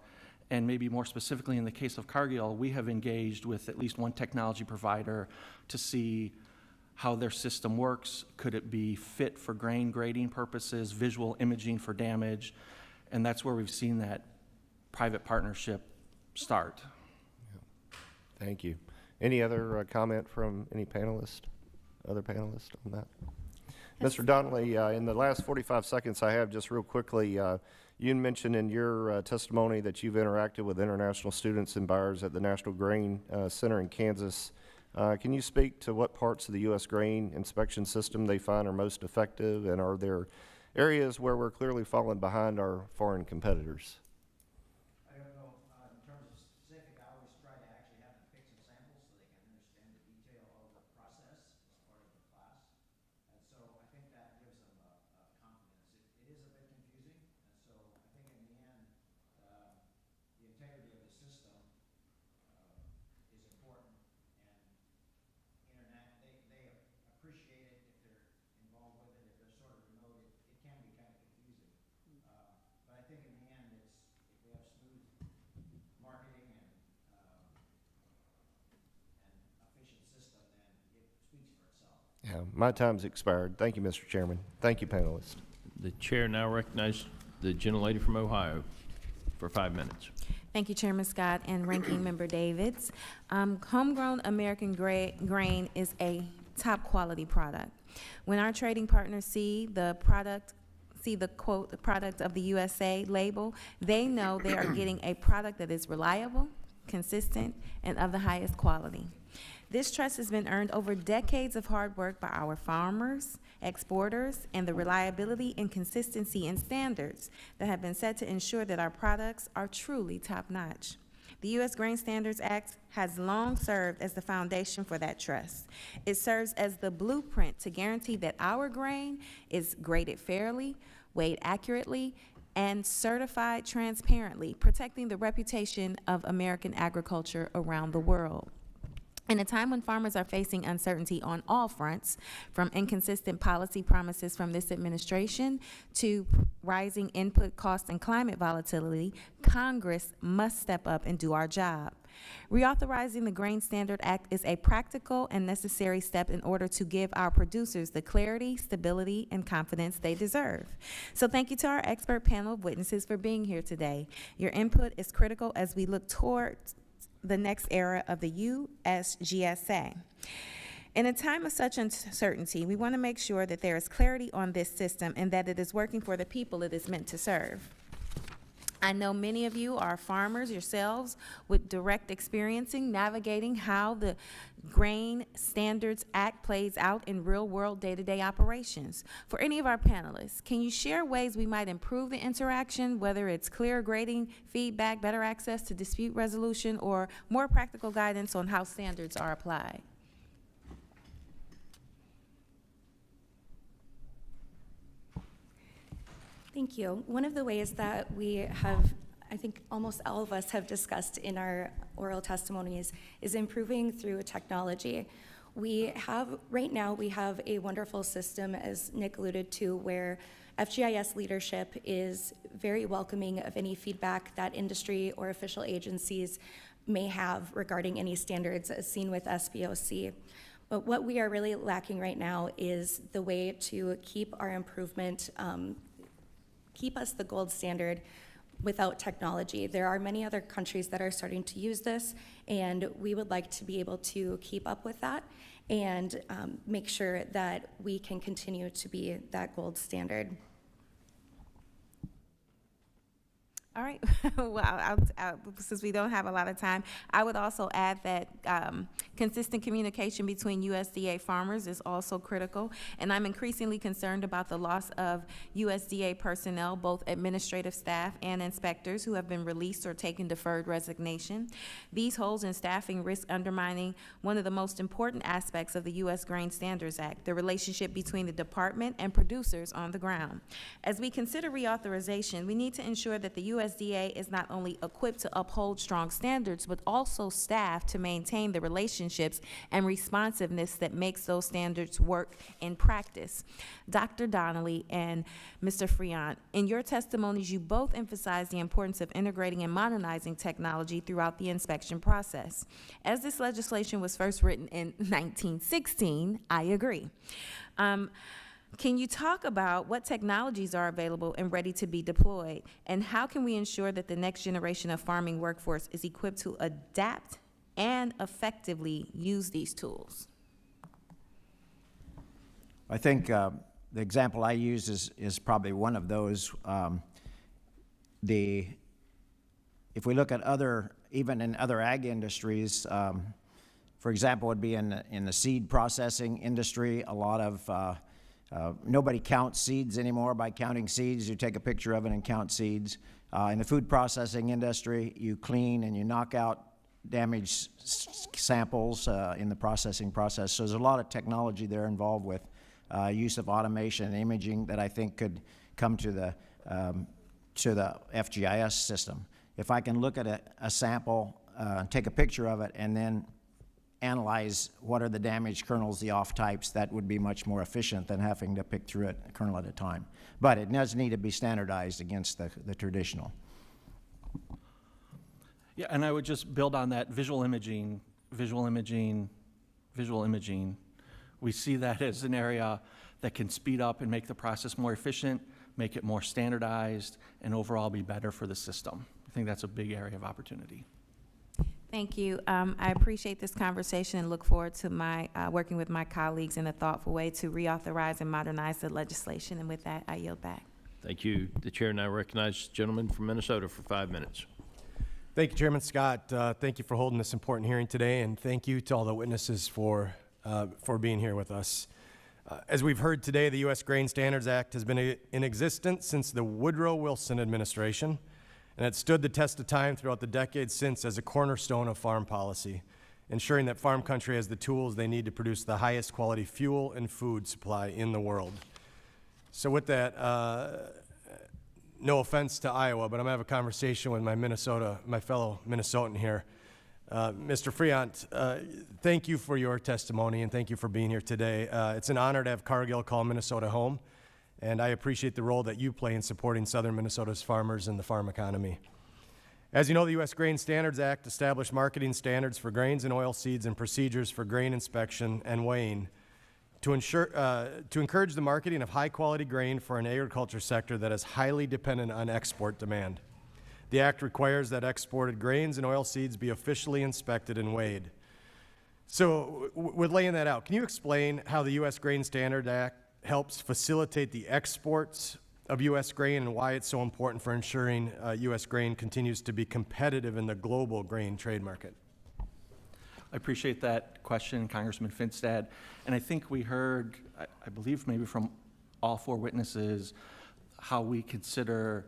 C: And maybe more specifically in the case of Cargill, we have engaged with at least one technology provider to see how their system works. Could it be fit for grain grading purposes, visual imaging for damage? And that's where we've seen that private partnership start.
H: Thank you. Any other comment from any panelist, other panelists on that? Mr. Donnelly, in the last 45 seconds I have, just real quickly, you mentioned in your testimony that you've interacted with international students and buyers at the National Grain Center in Kansas. Can you speak to what parts of the U.S. grain inspection system they find are most effective, and are there areas where we're clearly falling behind our foreign competitors?
G: I don't know, in terms of specific, I always try to actually have them pick some samples so they can understand the detail of the process as part of the class. And so I think that gives them a confidence. It is a bit confusing, and so I think in the end, the integrity of the system is important, and they appreciate it if they're involved with it. If they're sort of remote, it can be kind of confusing. But I think in the end, if we have smooth marketing and efficient system, then it speaks for itself.
H: Yeah, my time's expired. Thank you, Mr. Chairman. Thank you, panelists.
B: The chair now recognizes the gentlelady from Ohio for 5 minutes.
I: Thank you, Chairman Scott and Ranking Member Davids. Homegrown American grain is a top quality product. When our trading partners see the quote, the product of the USA label, they know they are getting a product that is reliable, consistent, and of the highest quality. This trust has been earned over decades of hard work by our farmers, exporters, and the reliability and consistency and standards that have been set to ensure that our products are truly top-notch. The U.S. Grain Standards Act has long served as the foundation for that trust. It serves as the blueprint to guarantee that our grain is graded fairly, weighed accurately, and certified transparently, protecting the reputation of American agriculture around the world. In a time when farmers are facing uncertainty on all fronts, from inconsistent policy promises from this administration to rising input costs and climate volatility, Congress must step up and do our job. Reauthorizing the Grain Standard Act is a practical and necessary step in order to give our producers the clarity, stability, and confidence they deserve. So thank you to our expert panel of witnesses for being here today. Your input is critical as we look towards the next era of the USGSA. In a time of such uncertainty, we want to make sure that there is clarity on this system and that it is working for the people it is meant to serve. I know many of you are farmers yourselves with direct experiencing navigating how the Grain Standards Act plays out in real-world day-to-day operations. For any of our panelists, can you share ways we might improve the interaction, whether it's clear grading, feedback, better access to dispute resolution, or more practical guidance on how standards are applied?
E: Thank you. One of the ways that we have, I think almost all of us have discussed in our oral testimonies, is improving through technology. Right now, we have a wonderful system, as Nick alluded to, where FGIS leadership is very welcoming of any feedback that industry or official agencies may have regarding any standards as seen with SBOC. But what we are really lacking right now is the way to keep our improvement, keep us the gold standard without technology. There are many other countries that are starting to use this, and we would like to be able to keep up with that and make sure that we can continue to be that gold standard.
I: All right. Well, since we don't have a lot of time, I would also add that consistent communication between USDA farmers is also critical, and I'm increasingly concerned about the loss of USDA personnel, both administrative staff and inspectors, who have been released or taken deferred resignation. These holes in staffing risk undermining one of the most important aspects of the U.S. Grain Standards Act, the relationship between the department and producers on the ground. As we consider reauthorization, we need to ensure that the USDA is not only equipped to uphold strong standards, but also staffed to maintain the relationships and responsiveness that makes those standards work in practice. Dr. Donnelly and Mr. Friant, in your testimonies, you both emphasized the importance of integrating and modernizing technology throughout the inspection process. As this legislation was first written in 1916, I agree. Can you talk about what technologies are available and ready to be deployed, and how can we ensure that the next generation of farming workforce is equipped to adapt and effectively use these tools?
G: I think the example I use is probably one of those. If we look at even in other ag industries, for example, would be in the seed processing industry, a lot of nobody counts seeds anymore. By counting seeds, you take a picture of it and count seeds. In the food processing industry, you clean and you knock out damaged samples in the processing process. So there's a lot of technology there involved with use of automation and imaging that I think could come to the FGIS system. If I can look at a sample, take a picture of it, and then analyze what are the damaged kernels, the off types, that would be much more efficient than having to pick through it a kernel at a time. But it does need to be standardized against the traditional.
C: Yeah, and I would just build on that visual imaging. We see that as an area that can speed up and make the process more efficient, make it more standardized, and overall be better for the system. I think that's a big area of opportunity.
I: Thank you. I appreciate this conversation and look forward to my working with my colleagues in a thoughtful way to reauthorize and modernize the legislation. And with that, I yield back.
B: Thank you. The chair now recognizes the gentleman from Minnesota for 5 minutes.
J: Thank you, Chairman Scott. Thank you for holding this important hearing today, and thank you to all the witnesses for being here with us. As we've heard today, the U.S. Grain Standards Act has been in existence since the Woodrow Wilson administration, and it stood the test of time throughout the decades since as a cornerstone of farm policy, ensuring that farm country has the tools they need to produce the highest quality fuel and food supply in the world. So with that, no offense to Iowa, but I'm gonna have a conversation with my fellow Minnesotan here. Mr. Friant, thank you for your testimony and thank you for being here today. It's an honor to have Cargill call Minnesota home, and I appreciate the role that you play in supporting southern Minnesota's farmers and the farm economy. As you know, the U.S. Grain Standards Act established marketing standards for grains and oilseeds and procedures for grain inspection and weighing to encourage the marketing of high-quality grain for an agriculture sector that is highly dependent on export demand. The act requires that exported grains and oilseeds be officially inspected and weighed. So, with laying that out, can you explain how the U.S. Grain Standards Act helps facilitate the exports of U.S. grain and why it's so important for ensuring U.S. grain continues to be competitive in the global grain trade market?
C: I appreciate that question, Congressman Finstad. And I think we heard, I believe maybe from all four witnesses, how we consider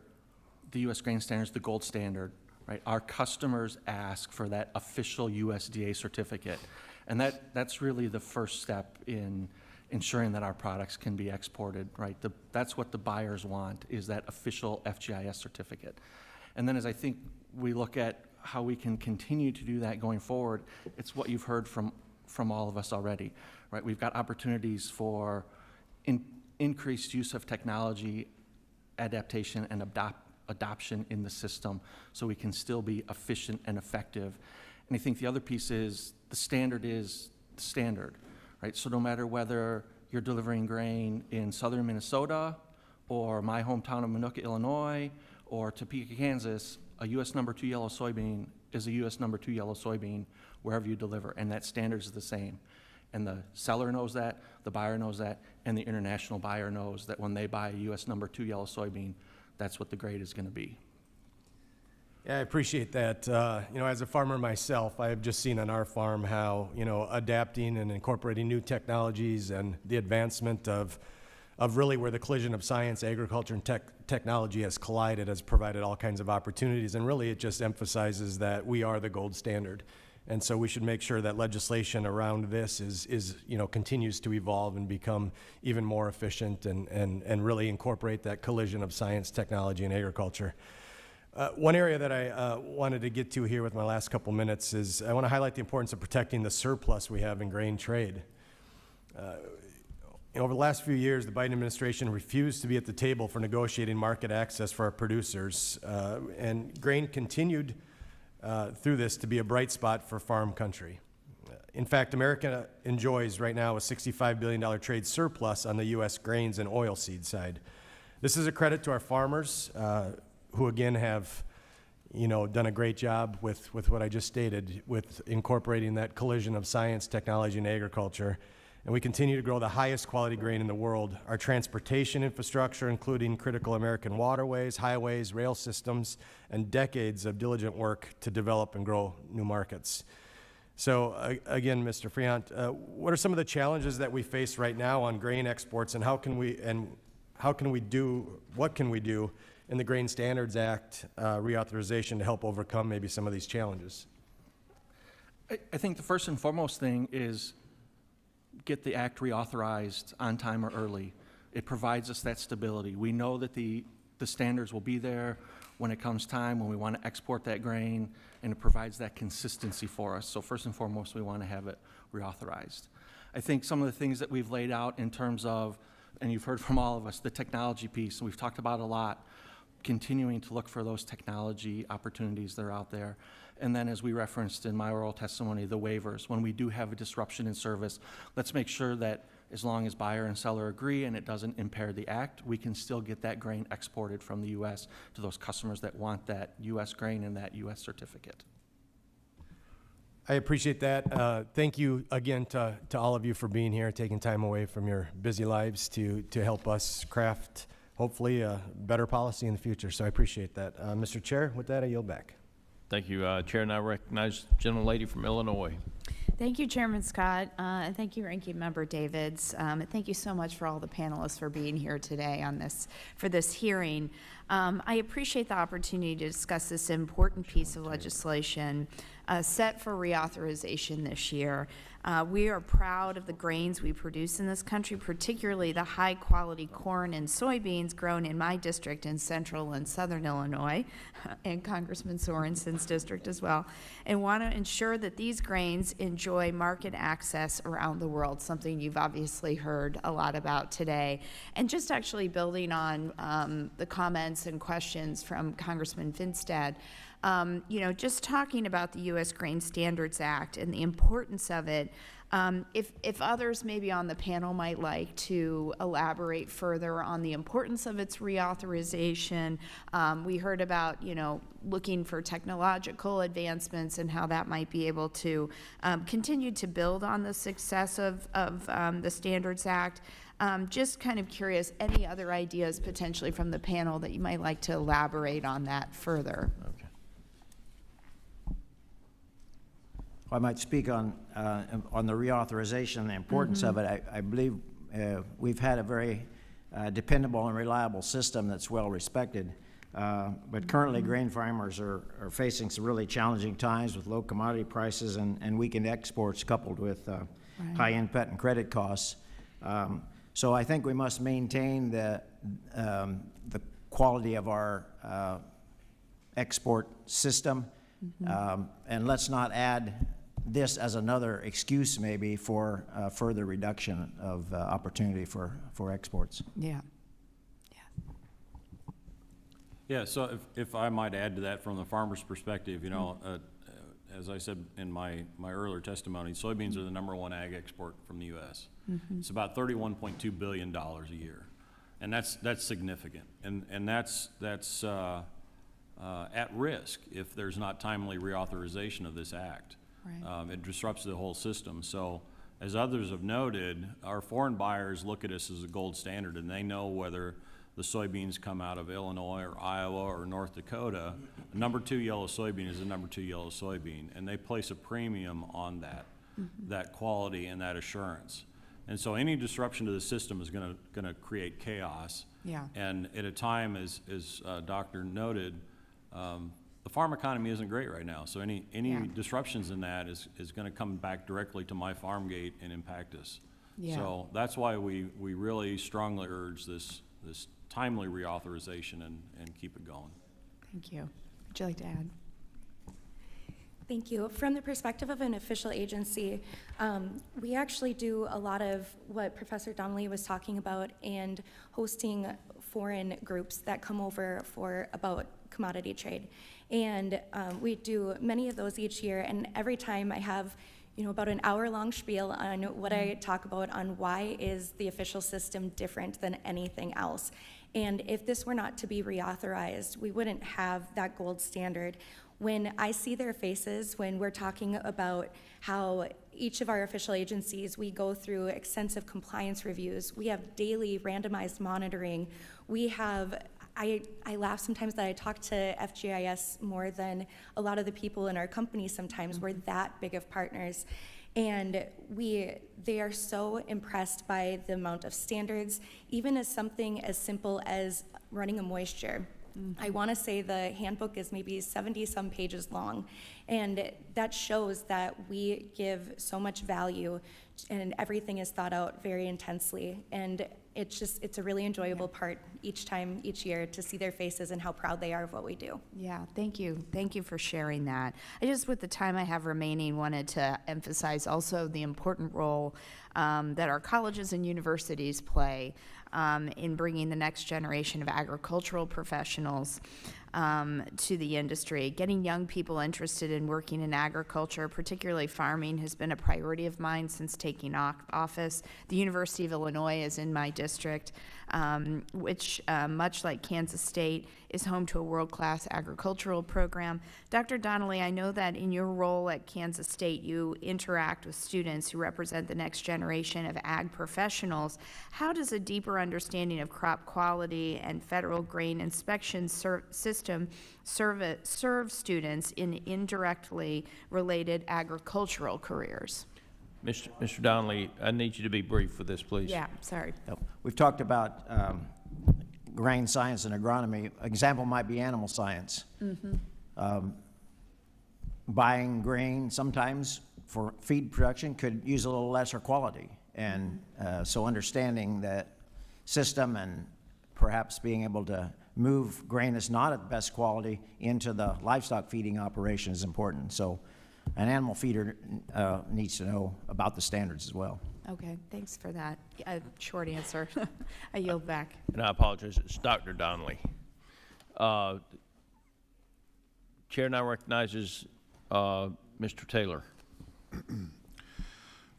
C: the U.S. grain standards the gold standard, right? Our customers ask for that official USDA certificate. And that's really the first step in ensuring that our products can be exported, right? That's what the buyers want, is that official FGIS certificate. And then as I think we look at how we can continue to do that going forward, it's what you've heard from all of us already, right? We've got opportunities for increased use of technology, adaptation, and adoption in the system so we can still be efficient and effective. And I think the other piece is the standard, right? So no matter whether you're delivering grain in southern Minnesota or my hometown of Minooka, Illinois, or Topeka, Kansas, a U.S. number 2 yellow soybean is a U.S. number 2 yellow soybean wherever you deliver, and that standard is the same. And the seller knows that, the buyer knows that, and the international buyer knows that when they buy a U.S. number 2 yellow soybean, that's what the grade is going to be.
J: Yeah, I appreciate that. As a farmer myself, I have just seen on our farm how, adapting and incorporating new technologies and the advancement of really where the collision of science, agriculture, and technology has collided has provided all kinds of opportunities. And really, it just emphasizes that we are the gold standard. And so we should make sure that legislation around this continues to evolve and become even more efficient and really incorporate that collision of science, technology, and agriculture. One area that I wanted to get to here with my last couple minutes is I want to highlight the importance of protecting the surplus we have in grain trade. Over the last few years, the Biden administration refused to be at the table for negotiating market access for our producers, and grain continued through this to be a bright spot for farm country. In fact, America enjoys right now a $65 billion trade surplus on the U.S. grains and oilseed side. This is a credit to our farmers, who again have done a great job with what I just stated, with incorporating that collision of science, technology, and agriculture. And we continue to grow the highest quality grain in the world. Our transportation infrastructure, including critical American waterways, highways, rail systems, and decades of diligent work to develop and grow new markets. So again, Mr. Friant, what are some of the challenges that we face right now on grain exports, and what can we do in the Grain Standards Act reauthorization to help overcome maybe some of these challenges?
C: I think the first and foremost thing is get the act reauthorized on time or early. It provides us that stability. We know that the standards will be there when it comes time, when we want to export that grain, and it provides that consistency for us. So first and foremost, we want to have it reauthorized. I think some of the things that we've laid out in terms of, and you've heard from all of us, the technology piece, and we've talked about a lot, continuing to look for those technology opportunities that are out there. And then, as we referenced in my oral testimony, the waivers. When we do have a disruption in service, let's make sure that as long as buyer and seller agree and it doesn't impair the act, we can still get that grain exported from the U.S. to those customers that want that U.S. grain and that U.S. certificate.
J: I appreciate that. Thank you again to all of you for being here, taking time away from your busy lives to help us craft, hopefully, a better policy in the future. So I appreciate that. Mr. Chair, with that, I yield back.
B: Thank you, Chair, and I recognize the gentlelady from Illinois.
K: Thank you, Chairman Scott, and thank you, Ranking Member Davids. And thank you so much for all the panelists for being here today for this hearing. I appreciate the opportunity to discuss this important piece of legislation set for reauthorization this year. We are proud of the grains we produce in this country, particularly the high-quality corn and soybeans grown in my district in central and southern Illinois, and Congressman Sorensen's district as well, and want to ensure that these grains enjoy market access around the world, something you've obviously heard a lot about today. And just actually building on the comments and questions from Congressman Finstad, just talking about the U.S. Grain Standards Act and the importance of it, if others maybe on the panel might like to elaborate further on the importance of its reauthorization. We heard about, looking for technological advancements and how that might be able to continue to build on the success of the Standards Act. Just kind of curious, any other ideas potentially from the panel that you might like to elaborate on that further?
B: Okay.
G: I might speak on the reauthorization and the importance of it. I believe we've had a very dependable and reliable system that's well respected. But currently, grain farmers are facing some really challenging times with low commodity prices and weakened exports coupled with high input and credit costs. So I think we must maintain the quality of our export system, and let's not add this as another excuse maybe for further reduction of opportunity for exports.
K: Yeah.
F: Yeah, so if I might add to that from the farmer's perspective, as I said in my earlier testimony, soybeans are the @1 ag export from the U.S. It's about $31.2 billion a year, and that's significant, and that's at risk if there's not timely reauthorization of this act.
K: Right.
F: It disrupts the whole system. So, as others have noted, our foreign buyers look at us as a gold standard, and they know whether the soybeans come out of Illinois or Iowa or North Dakota. A #2 yellow soybean is a #2 yellow soybean, and they place a premium on that quality and that assurance. And so any disruption to the system is gonna create chaos.
K: Yeah.
F: And at a time, as Doctor noted, the farm economy isn't great right now. So any
K: Yeah.
F: disruptions in that is gonna come back directly to my farm gate and impact us.
K: Yeah.
F: So that's why we really strongly urge this timely reauthorization and keep it going.
K: Thank you. Would you like to add?
E: Thank you. From the perspective of an official agency, we actually do a lot of what Professor Donnelly was talking about and hosting foreign groups that come over about commodity trade. And we do many of those each year, and every time I have about an hour-long spiel on what I talk about on why is the official system different than anything else. And if this were not to be reauthorized, we wouldn't have that gold standard. When I see their faces, when we're talking about how each of our official agencies, we go through extensive compliance reviews, we have daily randomized monitoring, I laugh sometimes that I talk to FGIS more than a lot of the people in our company sometimes. We're that big of partners. And they are so impressed by the amount of standards, even as something as simple as running a moisture. I want to say the handbook is maybe 70-some pages long, and that shows that we give so much value, and everything is thought out very intensely. And it's a really enjoyable part each year to see their faces and how proud they are of what we do.
K: Yeah, thank you. Thank you for sharing that. I just, with the time I have remaining, wanted to emphasize also the important role that our colleges and universities play in bringing the next generation of agricultural professionals to the industry. Getting young people interested in working in agriculture, particularly farming, has been a priority of mine since taking office. The University of Illinois is in my district, which, much like Kansas State, is home to a world-class agricultural program. Dr. Donnelly, I know that in your role at Kansas State, you interact with students who represent the next generation of ag professionals. How does a deeper understanding of crop quality and federal grain inspection system serve students in indirectly related agricultural careers?
B: Mr. Donnelly, I need you to be brief with this, please.
K: Yeah, sorry.
G: Yep. We've talked about grain science and agronomy. Example might be animal science. Buying grain sometimes for feed production could use a little lesser quality. And so understanding that system and perhaps being able to move grain that's not at the best quality into the livestock feeding operation is important. So an animal feeder needs to know about the standards as well.
K: Okay, thanks for that. Short answer. I yield back.
B: And I apologize, it's Dr. Donnelly. Chair now recognizes Mr. Taylor.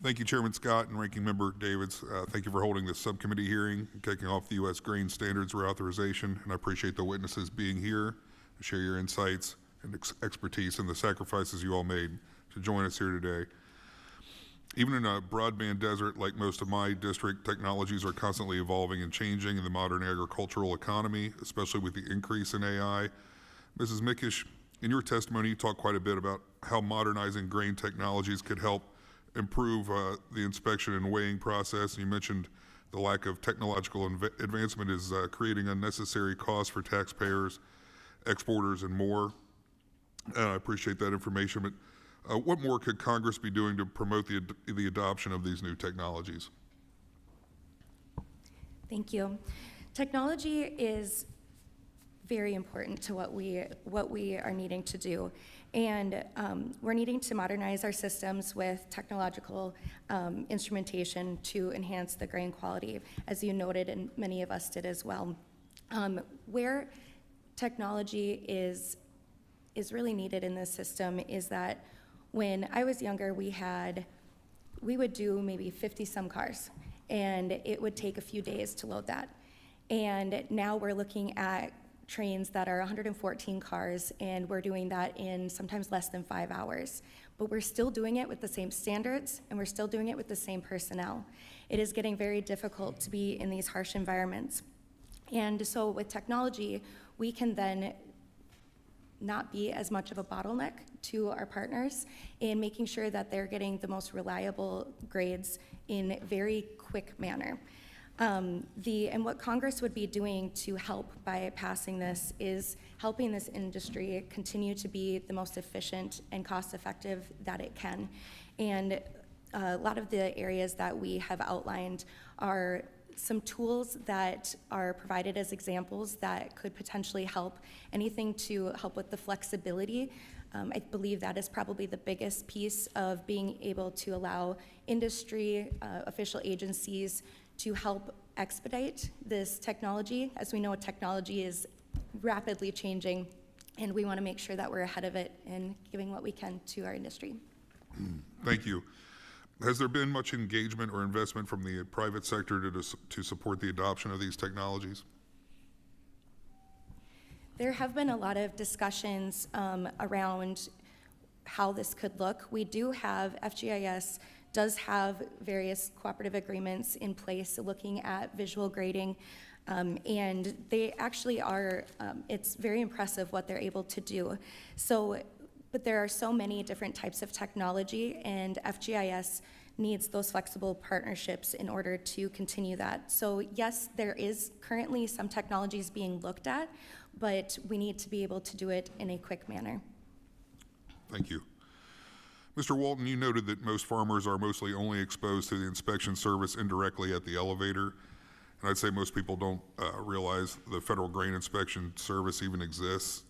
L: Thank you, Chairman Scott and Ranking Member Davids. Thank you for holding this subcommittee hearing and kicking off the U.S. grain standards reauthorization. And I appreciate the witnesses being here to share your insights and expertise and the sacrifices you all made to join us here today. Even in a broadband desert like most of my district, technologies are constantly evolving and changing in the modern agricultural economy, especially with the increase in AI. Mrs. Mickish, in your testimony, you talked quite a bit about how modernizing grain technologies could help improve the inspection and weighing process. You mentioned the lack of technological advancement is creating unnecessary costs for taxpayers, exporters, and more. I appreciate that information, but what more could Congress be doing to promote the adoption of these new technologies?
E: Thank you. Technology is very important to what we are needing to do. And we're needing to modernize our systems with technological instrumentation to enhance the grain quality, as you noted, and many of us did as well. Where technology is really needed in this system is that When I was younger, we would do maybe 50-some cars, and it would take a few days to load that. And now we're looking at trains that are 114 cars, and we're doing that in sometimes less than 5 hours. But we're still doing it with the same standards, and we're still doing it with the same personnel. It is getting very difficult to be in these harsh environments. And so with technology, we can then not be as much of a bottleneck to our partners in making sure that they're getting the most reliable grades in a very quick manner. And what Congress would be doing to help by passing this is helping this industry continue to be the most efficient and cost-effective that it can. And a lot of the areas that we have outlined are some tools that are provided as examples that could potentially help. Anything to help with the flexibility. I believe that is probably the biggest piece of being able to allow industry, official agencies to help expedite this technology. As we know, technology is rapidly changing, and we want to make sure that we're ahead of it and giving what we can to our industry.
L: Thank you. Has there been much engagement or investment from the private sector to support the adoption of these technologies?
E: There have been a lot of discussions around how this could look. We do have, FGIS does have various cooperative agreements in place looking at visual grading, and they actually are, it's very impressive what they're able to do. So, but there are so many different types of technology, and FGIS needs those flexible partnerships in order to continue that. So yes, there is currently some technologies being looked at, but we need to be able to do it in a quick manner.
L: Thank you. Mr. Walton, you noted that most farmers are mostly only exposed to the inspection service indirectly at the elevator. And I'd say most people don't realize the Federal Grain Inspection Service even exists.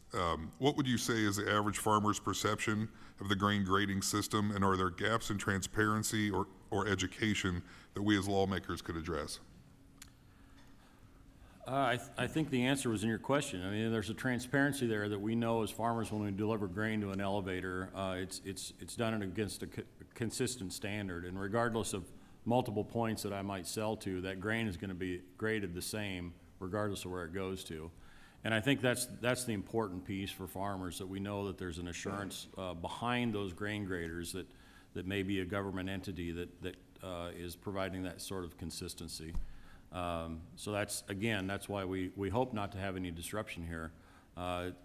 L: What would you say is the average farmer's perception of the grain grading system, and are there gaps in transparency or education that we as lawmakers could address?
F: I think the answer was in your question. I mean, there's a transparency there that we know as farmers when we deliver grain to an elevator, it's done against a consistent standard, and regardless of multiple points that I might sell to, that grain is going to be graded the same regardless of where it goes to. And I think that's the important piece for farmers, that we know that there's an assurance behind those grain graders that may be a government entity that is providing that sort of consistency. So that's why we hope not to have any disruption here.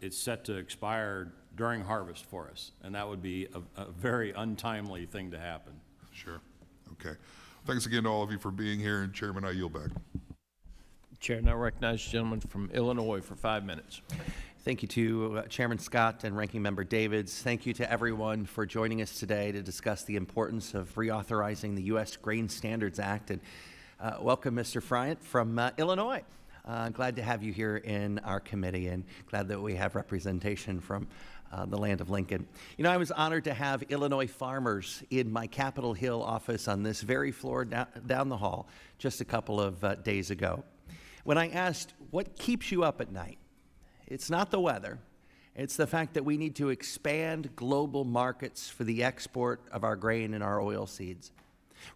F: It's set to expire during harvest for us, and that would be a very untimely thing to happen.
L: Sure. Okay. Thanks again to all of you for being here, and Chairman, I yield back.
B: Chair now recognizes the gentleman from Illinois for 5 minutes.
M: Thank you to Chairman Scott and Ranking Member Davids. Thank you to everyone for joining us today to discuss the importance of reauthorizing the U.S. Grain Standards Act. And welcome, Mr. Friant from Illinois. Glad to have you here in our committee, and glad that we have representation from the land of Lincoln. You know, I was honored to have Illinois farmers in my Capitol Hill office on this very floor down the hall just a couple of days ago. When I asked, what keeps you up at night? It's not the weather. It's the fact that we need to expand global markets for the export of our grain and our oil seeds.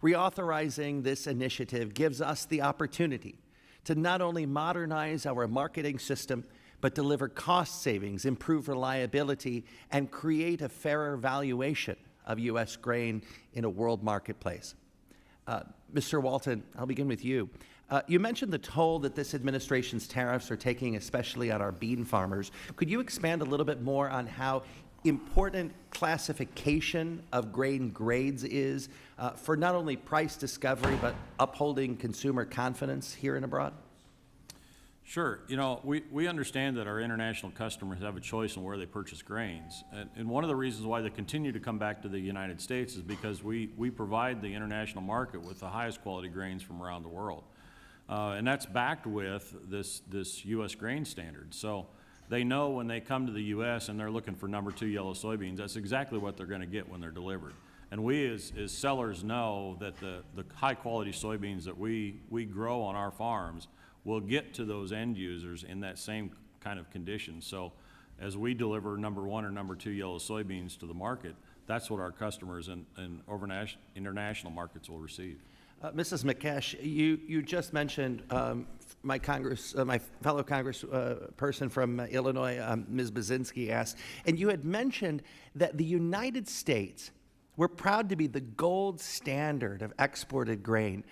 M: Reauthorizing this initiative gives us the opportunity to not only modernize our marketing system, but deliver cost savings, improve reliability, and create a fairer valuation of U.S. grain in a world marketplace. Mr. Walton, I'll begin with you. You mentioned the toll that this administration's tariffs are taking, especially on our bean farmers. Could you expand a little bit more on how important classification of grain grades is for not only price discovery, but upholding consumer confidence here and abroad?
F: Sure. You know, we understand that our international customers have a choice in where they purchase grains. And one of the reasons why they continue to come back to the United States is because we provide the international market with the highest quality grains from around the world. And that's backed with this U.S. grain standard. So they know when they come to the U.S. and they're looking for number 2 yellow soybeans, that's exactly what they're going to get when they're delivered. And we as sellers know that the high quality soybeans that we grow on our farms will get to those end users in that same kind of condition. So as we deliver number 1 or number 2 yellow soybeans to the market, that's what our customers in international markets will receive.
M: Mrs. McKesh, you just mentioned my fellow person from Illinois, Ms. Bazinski asked, and you had mentioned that the United States, we're proud to be the gold standard of exported grain.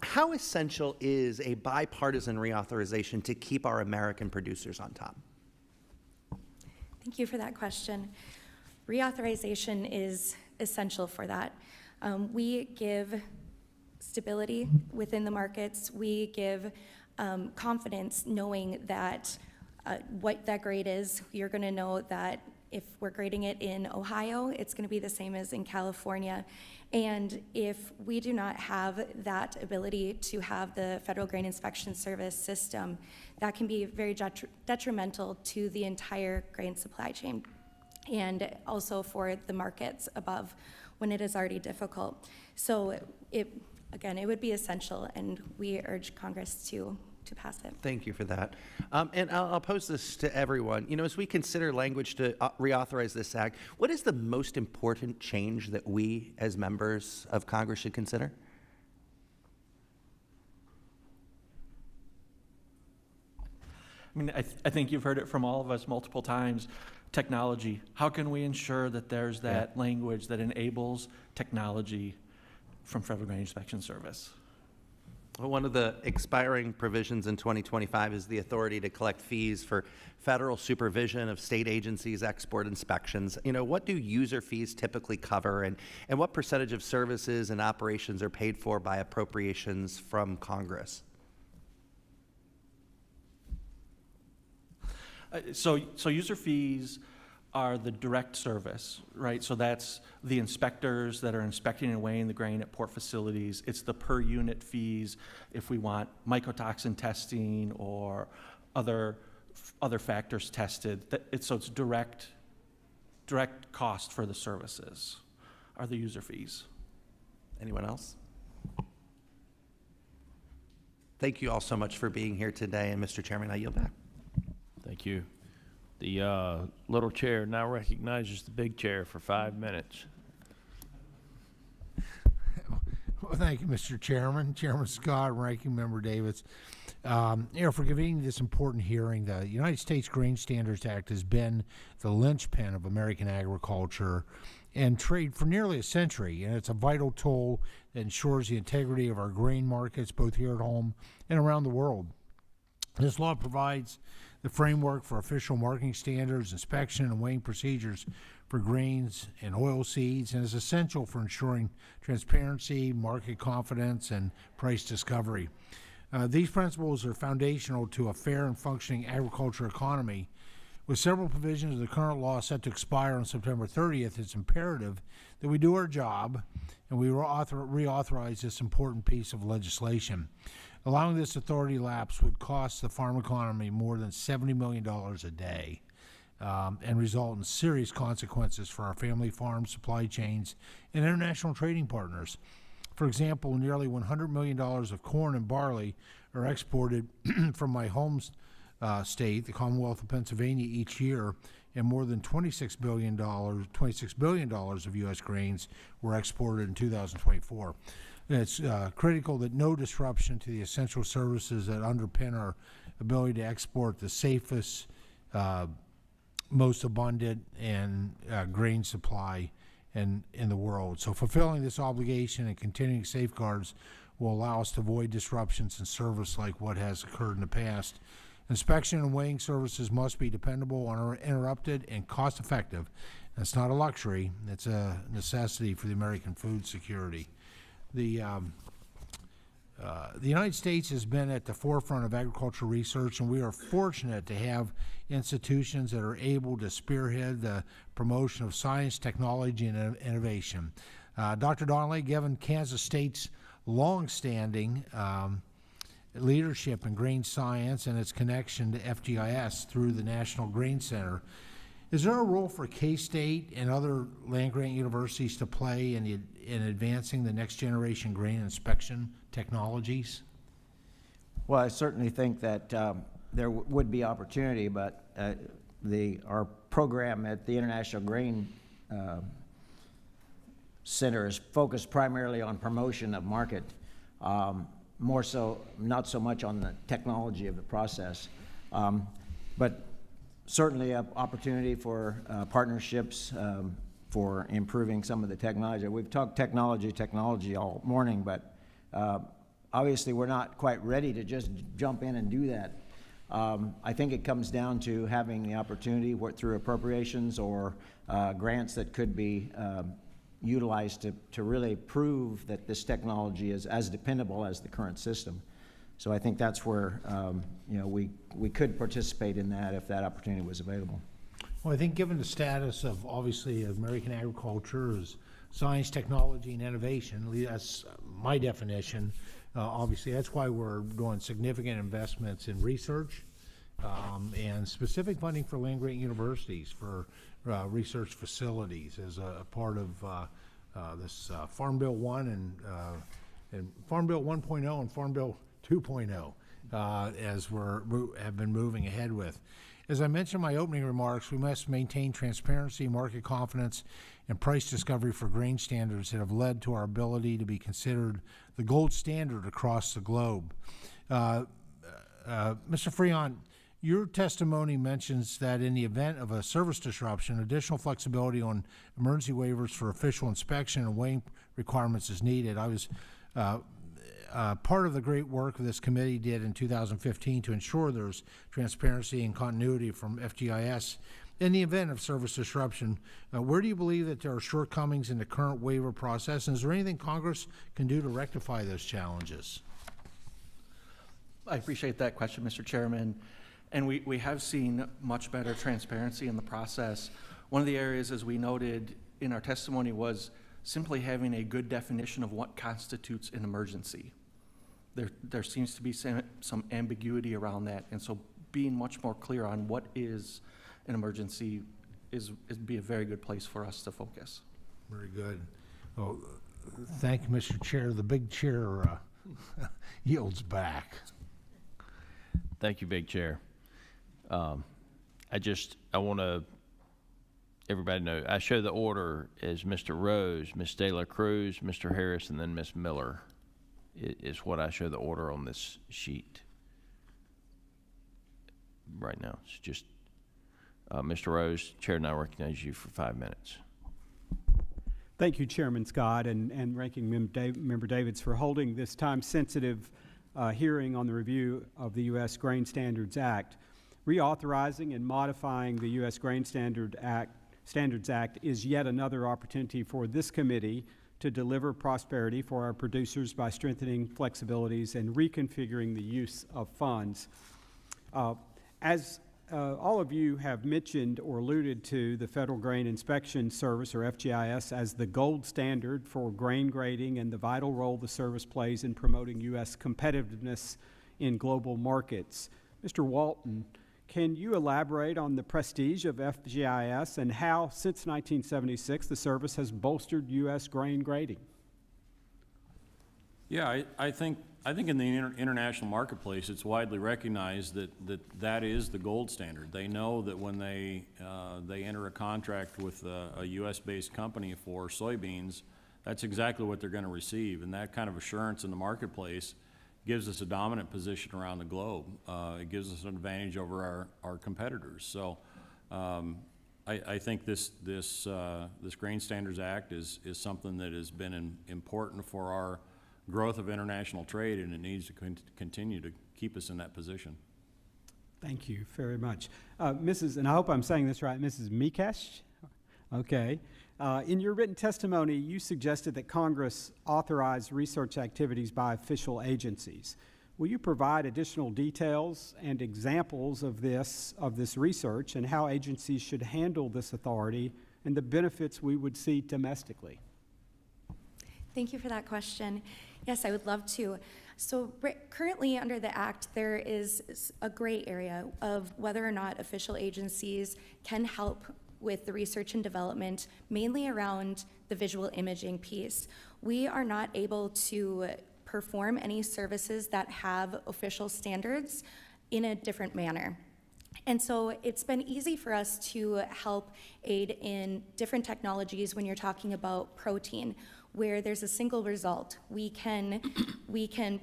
M: How essential is a bipartisan reauthorization to keep our American producers on top?
E: Thank you for that question. Reauthorization is essential for that. We give stability within the markets. We give confidence knowing that what that grade is. You're going to know that if we're grading it in Ohio, it's going to be the same as in California. And if we do not have that ability to have the Federal Grain Inspection Service system, that can be very detrimental to the entire grain supply chain and also for the markets above when it is already difficult. So again, it would be essential, and we urge Congress to pass it.
M: Thank you for that. And I'll pose this to everyone. You know, as we consider language to reauthorize this act, what is the most important change that we as members of Congress should consider?
C: I mean, I think you've heard it from all of us multiple times. Technology. How can we ensure that there's that language that enables technology from Federal Grain Inspection Service?
M: Well, one of the expiring provisions in 2025 is the authority to collect fees for federal supervision of state agencies' export inspections. You know, what do user fees typically cover, and what percentage of services and operations are paid for by appropriations from Congress?
C: So user fees are the direct service, right? So that's the inspectors that are inspecting and weighing the grain at port facilities. It's the per unit fees if we want mycotoxin testing or other factors tested. So it's direct cost for the services are the user fees.
M: Anyone else? Thank you all so much for being here today, and Mr. Chairman, I yield back.
B: Thank you. The little chair now recognizes the big chair for 5 minutes.
N: Well, thank you, Mr. Chairman, Chairman Scott, Ranking Member Davids. For convening this important hearing. The United States Grain Standards Act has been the linchpin of American agriculture and trade for nearly a century, and it's a vital tool that ensures the integrity of our grain markets, both here at home and around the world. This law provides the framework for official marketing standards, inspection, and weighing procedures for grains and oilseeds, and is essential for ensuring transparency, market confidence, and price discovery. These principles are foundational to a fair and functioning agriculture economy. With several provisions of the current law set to expire on September 30th, it's imperative that we do our job and we reauthorize this important piece of legislation. Allowing this authority lapse would cost the farm economy more than $70 million a day and result in serious consequences for our family farms, supply chains, and international trading partners. For example, nearly $100 million of corn and barley are exported from my home state, the Commonwealth of Pennsylvania, each year, and more than $26 billion of U.S. grains were exported in 2024. It's critical that no disruption to the essential services that underpin our ability to export the safest, most abundant, and grain supply in the world. So fulfilling this obligation and continuing safeguards will allow us to avoid disruptions in service like what has occurred in the past. Inspection and weighing services must be dependable, uninterrupted, and cost-effective. That's not a luxury. It's a necessity for the American food security. The United States has been at the forefront of agricultural research, and we are fortunate to have institutions that are able to spearhead the promotion of science, technology, and innovation. Dr. Donnelly, given Kansas State's long-standing leadership in grain science and its connection to FGIS through the National Grain Center, is there a role for K-State and other land-grant universities to play in advancing the next-generation grain inspection technologies?
G: Well, I certainly think that there would be opportunity, but our program at the International Grain center is focused primarily on promotion of market, more so, not so much on the technology of the process. But certainly an opportunity for partnerships for improving some of the technology. We've talked technology all morning, but obviously we're not quite ready to just jump in and do that. I think it comes down to having the opportunity through appropriations or grants that could be utilized to really prove that this technology is as dependable as the current system. So I think that's where we could participate in that if that opportunity was available.
N: Well, I think given the status of, obviously, American agriculture as science, technology, and innovation, that's my definition, obviously, that's why we're doing significant investments in research and specific funding for land-grant universities for research facilities as a part of this Farm Bill 1 and Farm Bill 1.0 and Farm Bill 2.0 as have been moving ahead with. As I mentioned in my opening remarks, we must maintain transparency, market confidence, and price discovery for grain standards that have led to our ability to be considered the gold standard across the globe. Mr. Freon, your testimony mentions that in the event of a service disruption, additional flexibility on emergency waivers for official inspection and weighing requirements is needed. I was part of the great work this committee did in 2015 to ensure there's transparency and continuity from FGIS. In the event of service disruption, where do you believe that there are shortcomings in the current waiver process, and is there anything Congress can do to rectify those challenges?
C: I appreciate that question, Mr. Chairman. And we have seen much better transparency in the process. One of the areas, as we noted in our testimony, was simply having a good definition of what constitutes an emergency. There seems to be some ambiguity around that, and so being much more clear on what is an emergency is be a very good place for us to focus.
N: Very good. Well, thank you, Mr. Chair. The big chair yields back.
B: Thank you, Big Chair. I want to everybody know, I show the order as Mr. Rose, Ms. De La Cruz, Mr. Harris, and then Ms. Miller is what I show the order on this sheet right now. It's just Mr. Rose, Chair, and I recognize you for 5 minutes.
O: Thank you, Chairman Scott and Ranking Member Davids, for holding this time-sensitive hearing on the review of the U.S. Grain Standards Act. Reauthorizing and modifying the U.S. Grain Standards Act is yet another opportunity for this committee to deliver prosperity for our producers by strengthening flexibilities and reconfiguring the use of funds. As all of you have mentioned or alluded to the Federal Grain Inspection Service, or FGIS, as the gold standard for grain grading and the vital role the service plays in promoting U.S. competitiveness in global markets. Mr. Walton, can you elaborate on the prestige of FGIS and how, since 1976, the service has bolstered U.S. grain grading?
F: Yeah, I think in the international marketplace, it's widely recognized that is the gold standard. They know that when they enter a contract with a U.S.-based company for soybeans, that's exactly what they're going to receive, and that kind of assurance in the marketplace gives us a dominant position around the globe. It gives us an advantage over our competitors. So I think this Grain Standards Act is something that has been important for our growth of international trade, and it needs to continue to keep us in that position.
O: Thank you very much. Mrs., and I hope I'm saying this right, Mrs. Mikesh? Okay. In your written testimony, you suggested that Congress authorize research activities by official agencies. Will you provide additional details and examples of this research and how agencies should handle this authority and the benefits we would see domestically?
E: Thank you for that question. Yes, I would love to. So currently under the Act, there is a gray area of whether or not official agencies can help with the research and development, mainly around the visual imaging piece. We are not able to perform any services that have official standards in a different manner. And so it's been easy for us to help aid in different technologies when you're talking about protein, where there's a single result. We can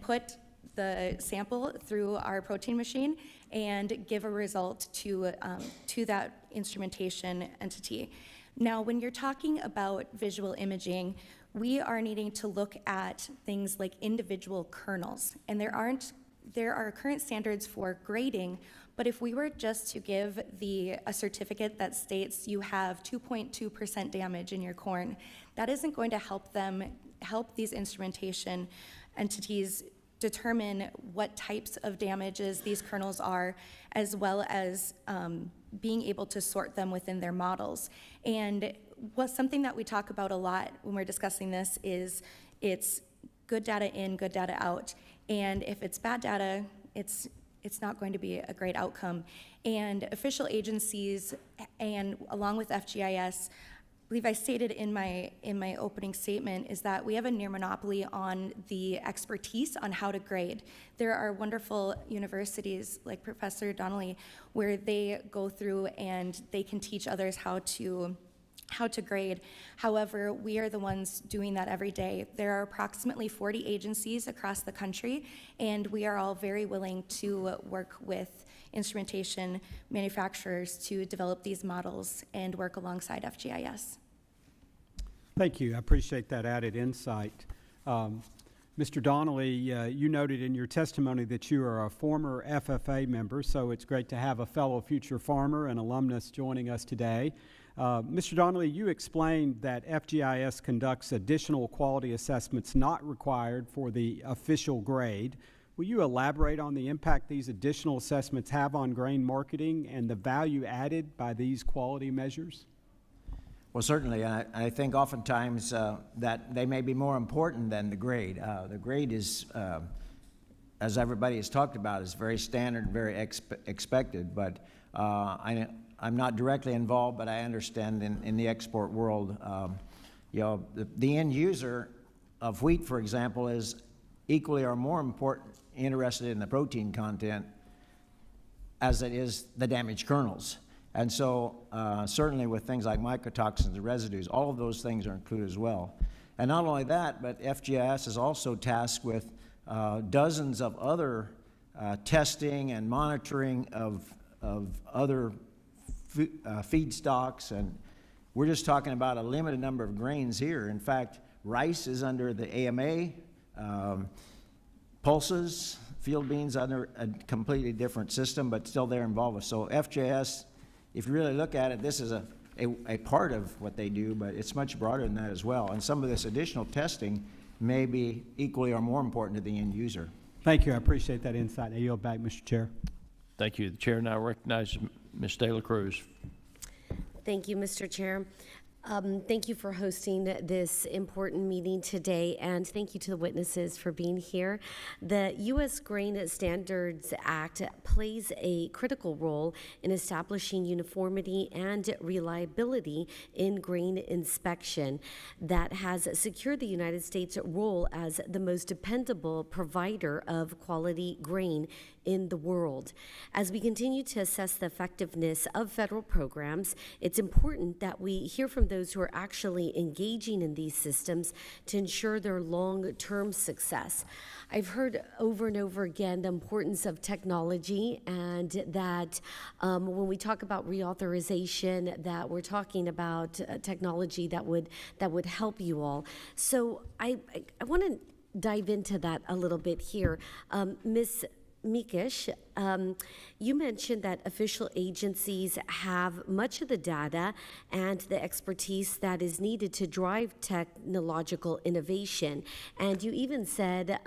E: put the sample through our protein machine and give a result to that instrumentation entity. Now, when you're talking about visual imaging, we are needing to look at things like individual kernels, and there are current standards for grading, but if we were just to give a certificate that states you have 2.2% damage in your corn, that isn't going to help these instrumentation entities determine what types of damages these kernels are, as well as being able to sort them within their models. And something that we talk about a lot when we're discussing this is it's good data in, good data out. And if it's bad data, it's not going to be a great outcome. And official agencies, and along with FGIS, I believe I stated in my opening statement, is that we have a near monopoly on the expertise on how to grade. There are wonderful universities like Professor Donnelly where they go through and they can teach others how to grade. However, we are the ones doing that every day. There are approximately 40 agencies across the country, and we are all very willing to work with instrumentation manufacturers to develop these models and work alongside FGIS.
O: Thank you. I appreciate that added insight. Mr. Donnelly, you noted in your testimony that you are a former FFA member, so it's great to have a fellow future farmer and alumnus joining us today. Mr. Donnelly, you explained that FGIS conducts additional quality assessments not required for the official grade. Will you elaborate on the impact these additional assessments have on grain marketing and the value added by these quality measures?
G: Well, certainly. I think oftentimes that they may be more important than the grade. The grade is, as everybody has talked about, is very standard, very expected, but I'm not directly involved, but I understand in the export world, the end user of wheat, for example, is equally or more interested in the protein content as it is the damaged kernels. And so certainly with things like mycotoxins and residues, all of those things are included as well. And not only that, but FGIS is also tasked with dozens of other testing and monitoring of other feedstocks, and we're just talking about a limited number of grains here. In fact, rice is under the AMA, pulses, field beans under a completely different system, but still they're involved. So FJS, if you really look at it, this is a part of what they do, but it's much broader than that as well. And some of this additional testing may be equally or more important to the end user.
O: Thank you. I appreciate that insight. I yield back, Mr. Chair.
B: Thank you. The chair now recognizes Ms. De La Cruz.
P: Thank you, Mr. Chair. Thank you for hosting this important meeting today, and thank you to the witnesses for being here. The U.S. Grain Standards Act plays a critical role in establishing uniformity and reliability in grain inspection that has secured the United States' role as the most dependable provider of quality grain in the world. As we continue to assess the effectiveness of federal programs, it's important that we hear from those who are actually engaging in these systems to ensure their long-term success. I've heard over and over again the importance of technology, and that when we talk about reauthorization, that we're talking about technology that would help you all. So I want to dive into that a little bit here. Ms. Mikish, you mentioned that official agencies have much of the data and the expertise that is needed to drive technological innovation. And you even said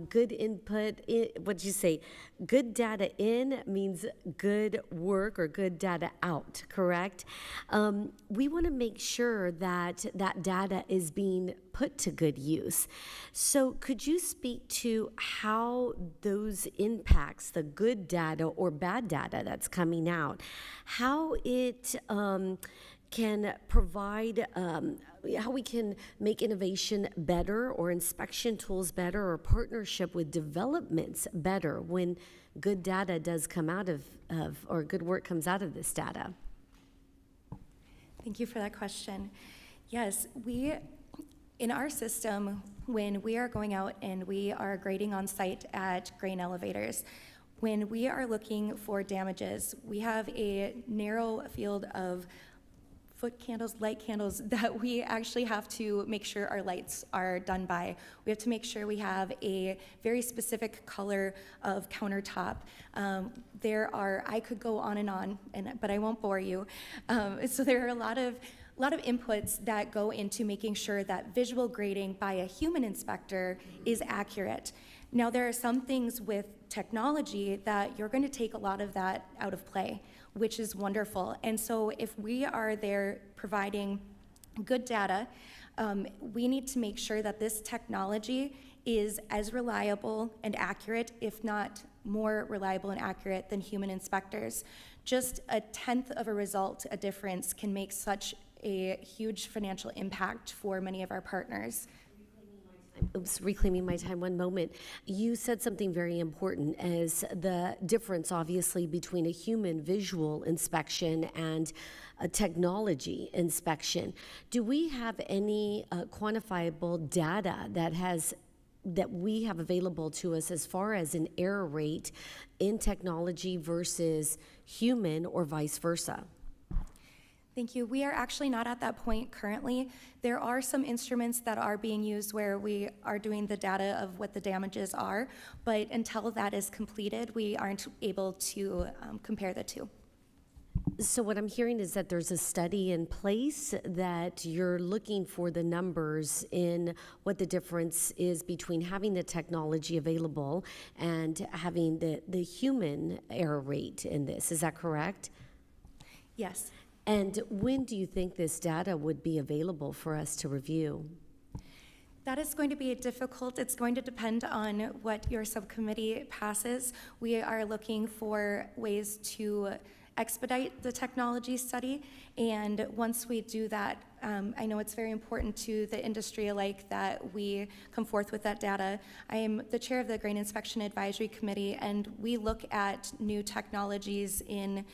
P: good input, what'd you say? Good data in means good work or good data out, correct? We want to make sure that that data is being put to good use. So could you speak to how those impacts, the good data or bad data that's coming out, how it can provide, how we can make innovation better or inspection tools better or partnership with developments better when good data does come out of or good work comes out of this data?
E: Thank you for that question. Yes, in our system, when we are going out and we are grading on site at grain elevators, when we are looking for damages, we have a narrow field of foot candles, light candles that we actually have to make sure our lights are done by. We have to make sure we have a very specific color of countertop. I could go on and on, but I won't bore you. So there are a lot of inputs that go into making sure that visual grading by a human inspector is accurate. Now, there are some things with technology that you're going to take a lot of that out of play, which is wonderful. And so if we are there providing good data, we need to make sure that this technology is as reliable and accurate, if not more reliable and accurate than human inspectors. Just a tenth of a result, a difference, can make such a huge financial impact for many of our partners.
P: Oops, reclaiming my time, one moment. You said something very important as the difference, obviously, between a human visual inspection and a technology inspection. Do we have any quantifiable data that we have available to us as far as an error rate in technology versus human or vice versa?
E: Thank you. We are actually not at that point currently. There are some instruments that are being used where we are doing the data of what the damages are, but until that is completed, we aren't able to compare the two.
P: So what I'm hearing is that there's a study in place that you're looking for the numbers in what the difference is between having the technology available and having the human error rate in this. Is that correct?
E: Yes.
P: And when do you think this data would be available for us to review?
E: That is going to be difficult. It's going to depend on what your subcommittee passes. We are looking for ways to expedite the technology study, and once we do that, I know it's very important to the industry alike that we come forth with that data. I am the chair of the Grain Inspection Advisory Committee, and we look at new technologies in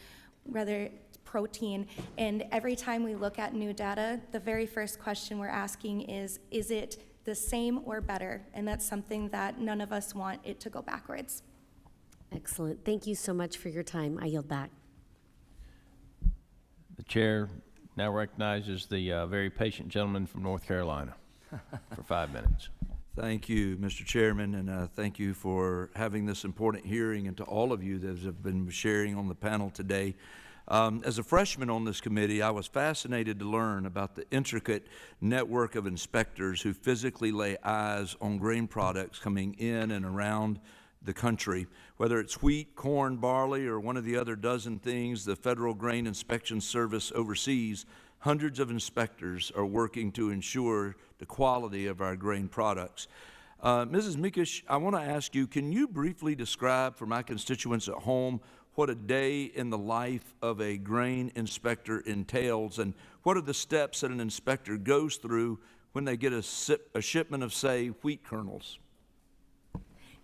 E: rather protein, and every time we look at new data, the very first question we're asking is it the same or better? And that's something that none of us want it to go backwards.
P: Excellent. Thank you so much for your time. I yield back.
B: The chair now recognizes the very patient gentleman from North Carolina for 5 minutes.
Q: Thank you, Mr. Chairman, and thank you for having this important hearing, and to all of you that have been sharing on the panel today. As a freshman on this committee, I was fascinated to learn about the intricate network of inspectors who physically lay eyes on grain products coming in and around the country. Whether it's wheat, corn, barley, or one of the other dozen things the Federal Grain Inspection Service oversees, hundreds of inspectors are working to ensure the quality of our grain products. Mrs. Mikush, I want to ask you, can you briefly describe for my constituents at home what a day in the life of a grain inspector entails, and what are the steps that an inspector goes through when they get a shipment of, say, wheat kernels?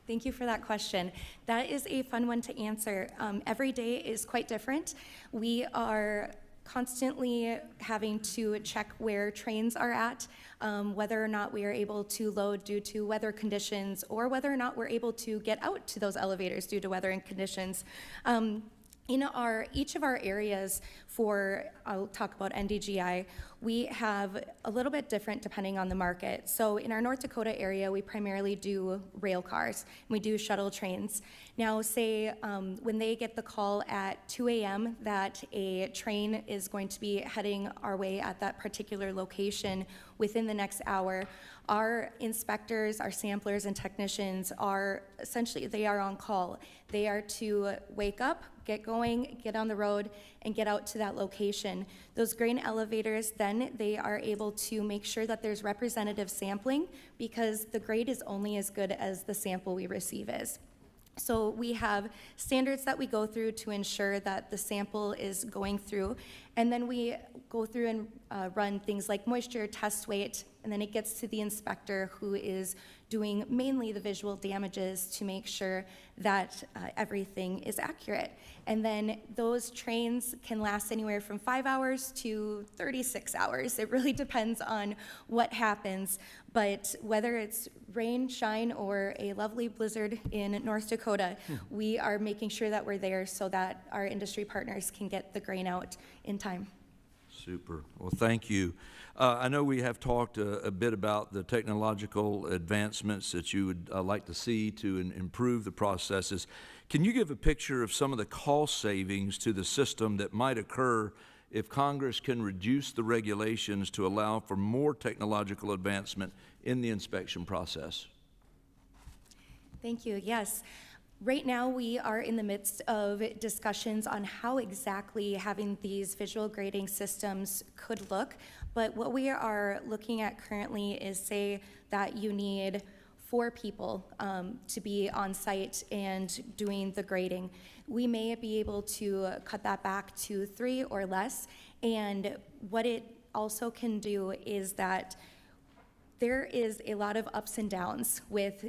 E: Thank you for that question. That is a fun one to answer. Every day is quite different. We are constantly having to check where trains are at, whether or not we are able to load due to weather conditions, or whether or not we're able to get out to those elevators due to weather and conditions. In each of our areas I'll talk about NDGI, we have a little bit different depending on the market. So in our North Dakota area, we primarily do rail cars, and we do shuttle trains. Now, say when they get the call at 2 a.m. that a train is going to be heading our way at that particular location within the next hour, our inspectors, our samplers, and technicians are essentially, they are on call. They are to wake up, get going, get on the road, and get out to that location. Those grain elevators, then they are able to make sure that there's representative sampling, because the grade is only as good as the sample we receive is. So we have standards that we go through to ensure that the sample is going through, and then we go through and run things like moisture, test weight, and then it gets to the inspector who is doing mainly the visual damages to make sure that everything is accurate. And then those trains can last anywhere from 5 hours to 36 hours. It really depends on what happens, but whether it's rain, shine, or a lovely blizzard in North Dakota, we are making sure that we're there so that our industry partners can get the grain out in time.
Q: Super. Well, thank you. I know we have talked a bit about the technological advancements that you would like to see to improve the processes. Can you give a picture of some of the cost savings to the system that might occur if Congress can reduce the regulations to allow for more technological advancement in the inspection process?
E: Thank you. Yes. Right now, we are in the midst of discussions on how exactly having these visual grading systems could look. But what we are looking at currently is, say that you need 4 people to be on site and doing the grading. We may be able to cut that back to 3 or less. And what it also can do is that there is a lot of ups and downs with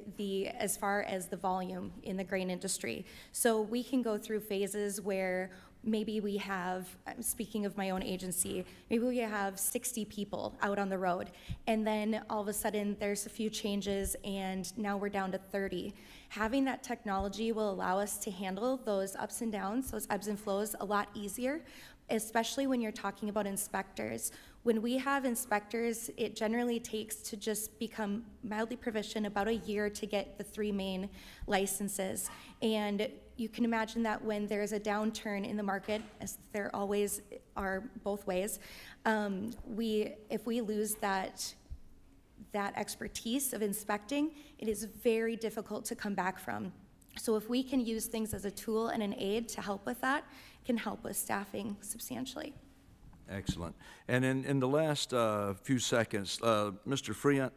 E: as far as the volume in the grain industry. So we can go through phases where maybe we have, speaking of my own agency, maybe we have 60 people out on the road, and then all of a sudden there's a few changes and now we're down to 30. Having that technology will allow us to handle those ups and downs, those ebbs and flows a lot easier, especially when you're talking about inspectors. When we have inspectors, it generally takes to just become mildly proficient about a year to get the 3 main licenses. And you can imagine that when there's a downturn in the market, as there always are both ways, if we lose that expertise of inspecting, it is very difficult to come back from. So if we can use things as a tool and an aid to help with that, it can help with staffing substantially.
Q: Excellent. And in the last few seconds, Mr. Friant,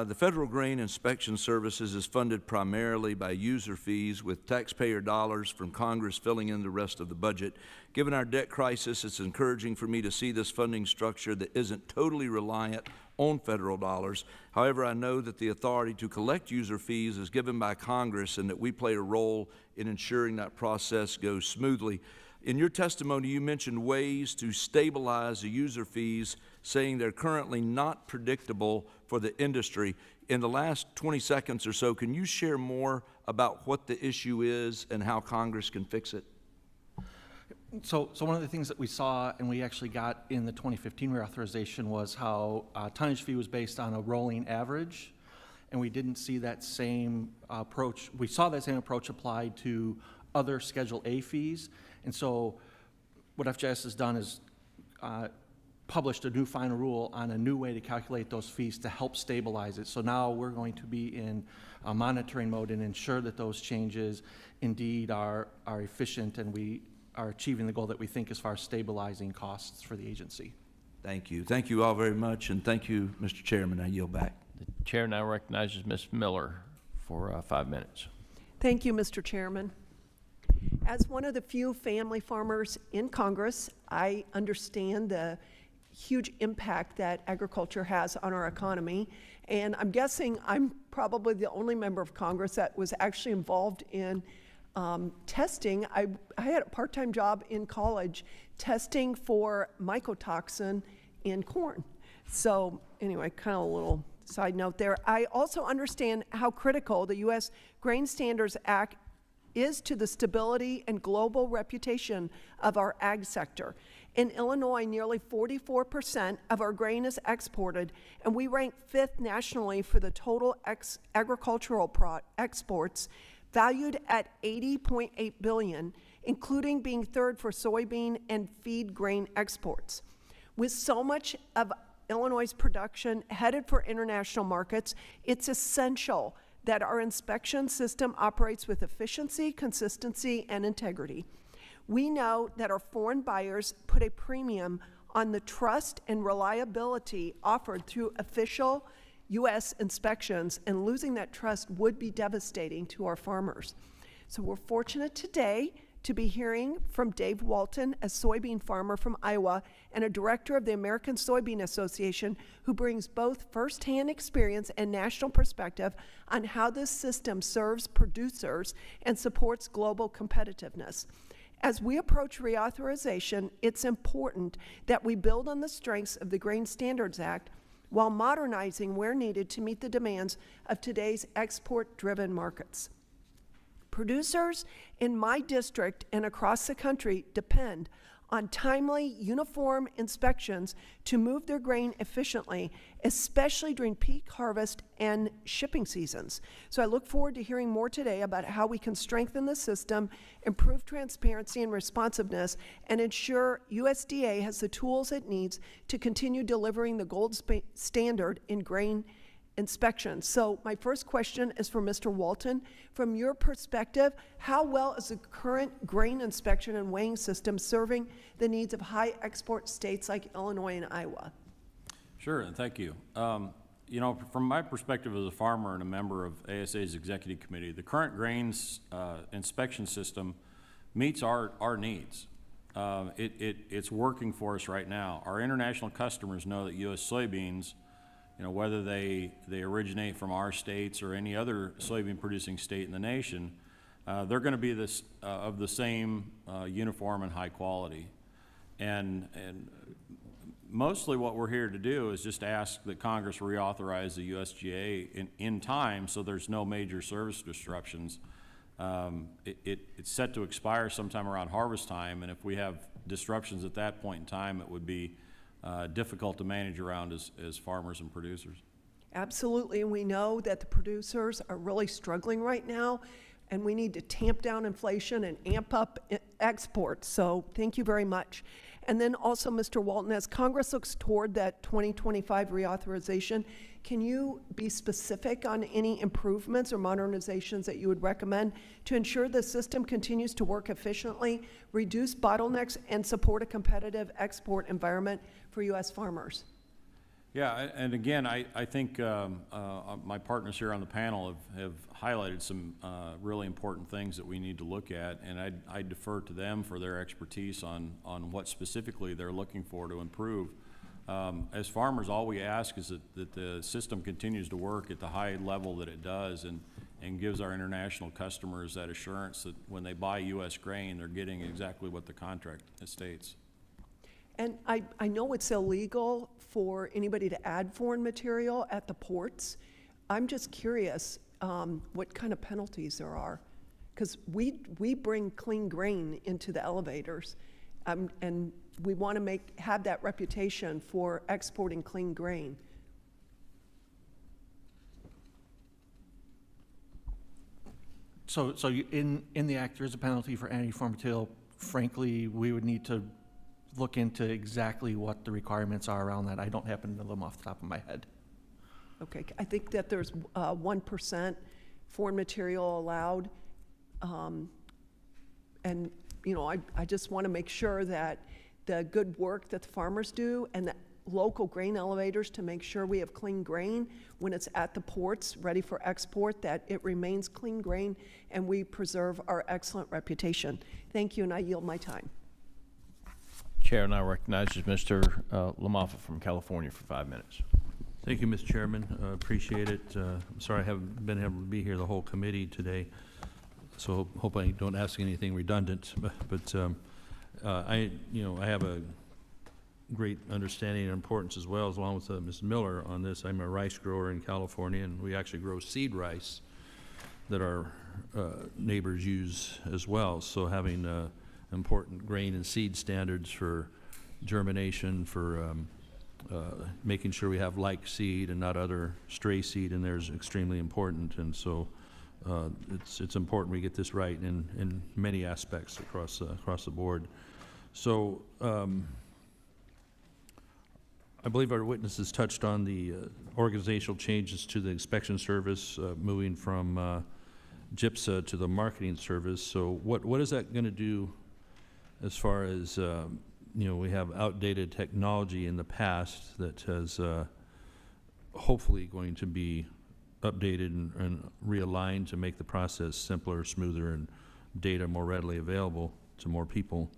Q: the Federal Grain Inspection Services is funded primarily by user fees, with taxpayer dollars from Congress filling in the rest of the budget. Given our debt crisis, it's encouraging for me to see this funding structure that isn't totally reliant on federal dollars. However, I know that the authority to collect user fees is given by Congress and that we play a role in ensuring that process goes smoothly. In your testimony, you mentioned ways to stabilize the user fees, saying they're currently not predictable for the industry. In the last 20 seconds or so, can you share more about what the issue is and how Congress can fix it?
C: So one of the things that we saw, and we actually got in the 2015 reauthorization, was how tonnage fee was based on a rolling average, and we didn't see that same approach. We saw that same approach applied to other Schedule A fees, and so what FJS has done is published a new final rule on a new way to calculate those fees to help stabilize it. So now we're going to be in a monitoring mode and ensure that those changes indeed are efficient and we are achieving the goal that we think as far as stabilizing costs for the agency.
Q: Thank you. Thank you all very much, and thank you, Mr. Chairman. I yield back.
B: The chair now recognizes Ms. Miller for 5 minutes.
R: Thank you, Mr. Chairman. As one of the few family farmers in Congress, I understand the huge impact that agriculture has on our economy, and I'm guessing I'm probably the only member of Congress that was actually involved in testing. I had a part-time job in college testing for mycotoxin in corn. So anyway, kind of a little side note there. I also understand how critical the U.S. Grain Standards Act is to the stability and global reputation of our ag sector. In Illinois, nearly 44% of our grain is exported, and we rank 5th nationally for the total agricultural exports, valued at $80.8 billion, including being 3rd for soybean and feed grain exports. With so much of Illinois' production headed for international markets, it's essential that our inspection system operates with efficiency, consistency, and integrity. We know that our foreign buyers put a premium on the trust and reliability offered through official U.S. inspections, and losing that trust would be devastating to our farmers. So we're fortunate today to be hearing from Dave Walton, a soybean farmer from Iowa and a director of the American Soybean Association, who brings both firsthand experience and national perspective on how this system serves producers and supports global competitiveness. As we approach reauthorization, it's important that we build on the strengths of the Grain Standards Act while modernizing where needed to meet the demands of today's export-driven markets. Producers in my district and across the country depend on timely, uniform inspections to move their grain efficiently, especially during peak harvest and shipping seasons. So I look forward to hearing more today about how we can strengthen the system, improve transparency and responsiveness, and ensure USDA has the tools it needs to continue delivering the gold standard in grain inspection. So my first question is for Mr. Walton. From your perspective, how well is the current grain inspection and weighing system serving the needs of high export states like Illinois and Iowa?
F: Sure, and thank you. You know, from my perspective as a farmer and a member of ASA's executive committee, the current grains inspection system meets our needs. It's working for us right now. Our international customers know that U.S. soybeans, you know, whether they originate from our states or any other soybean producing state in the nation, they're going to be of the same uniform and high quality. And mostly what we're here to do is just ask that Congress reauthorize the USGA in time so there's no major service disruptions. It's set to expire sometime around harvest time, and if we have disruptions at that point in time, it would be difficult to manage around as farmers and producers.
R: Absolutely, and we know that the producers are really struggling right now, and we need to tamp down inflation and amp up exports. So thank you very much. And then also, Mr. Walton, as Congress looks toward that 2025 reauthorization, can you be specific on any improvements or modernizations that you would recommend to ensure the system continues to work efficiently, reduce bottlenecks, and support a competitive export environment for U.S. farmers?
F: Yeah, and again, I think my partners here on the panel have highlighted some really important things that we need to look at, and I defer to them for their expertise on what specifically they're looking for to improve. As farmers, all we ask is that the system continues to work at the high level that it does, and gives our international customers that assurance that when they buy U.S. grain, they're getting exactly what the contract states.
R: And I know it's illegal for anybody to add foreign material at the ports. I'm just curious what kind of penalties there are, because we bring clean grain into the elevators, and we want to have that reputation for exporting clean grain.
C: So in the act, there is a penalty for adding foreign material. Frankly, we would need to look into exactly what the requirements are around that. I don't happen to know them off the top of my head.
R: Okay, I think that there's 1% foreign material allowed. And, you know, I just want to make sure that the good work that the farmers do and the local grain elevators to make sure we have clean grain when it's at the ports ready for export, that it remains clean grain and we preserve our excellent reputation. Thank you, and I yield my time.
B: Chair now recognizes Mr. Lamoffa from California for 5 minutes.
S: Thank you, Mr. Chairman. Appreciate it. I'm sorry I haven't been able to be here the whole committee today, so hope I don't ask anything redundant. But I have a great understanding and importance as well, along with Ms. Miller on this. I'm a rice grower in California, and we actually grow seed rice that our neighbors use as well. So having important grain and seed standards for germination, for making sure we have like seed and not other stray seed in there is extremely important. And so it's important we get this right in many aspects across the board. So I believe our witnesses touched on the organizational changes to the inspection service, moving from GIPSA to the marketing service. So what is that going to do as far as, we have outdated technology in the past that has hopefully going to be updated and realigned to make the process simpler, smoother, and data more readily available to more people.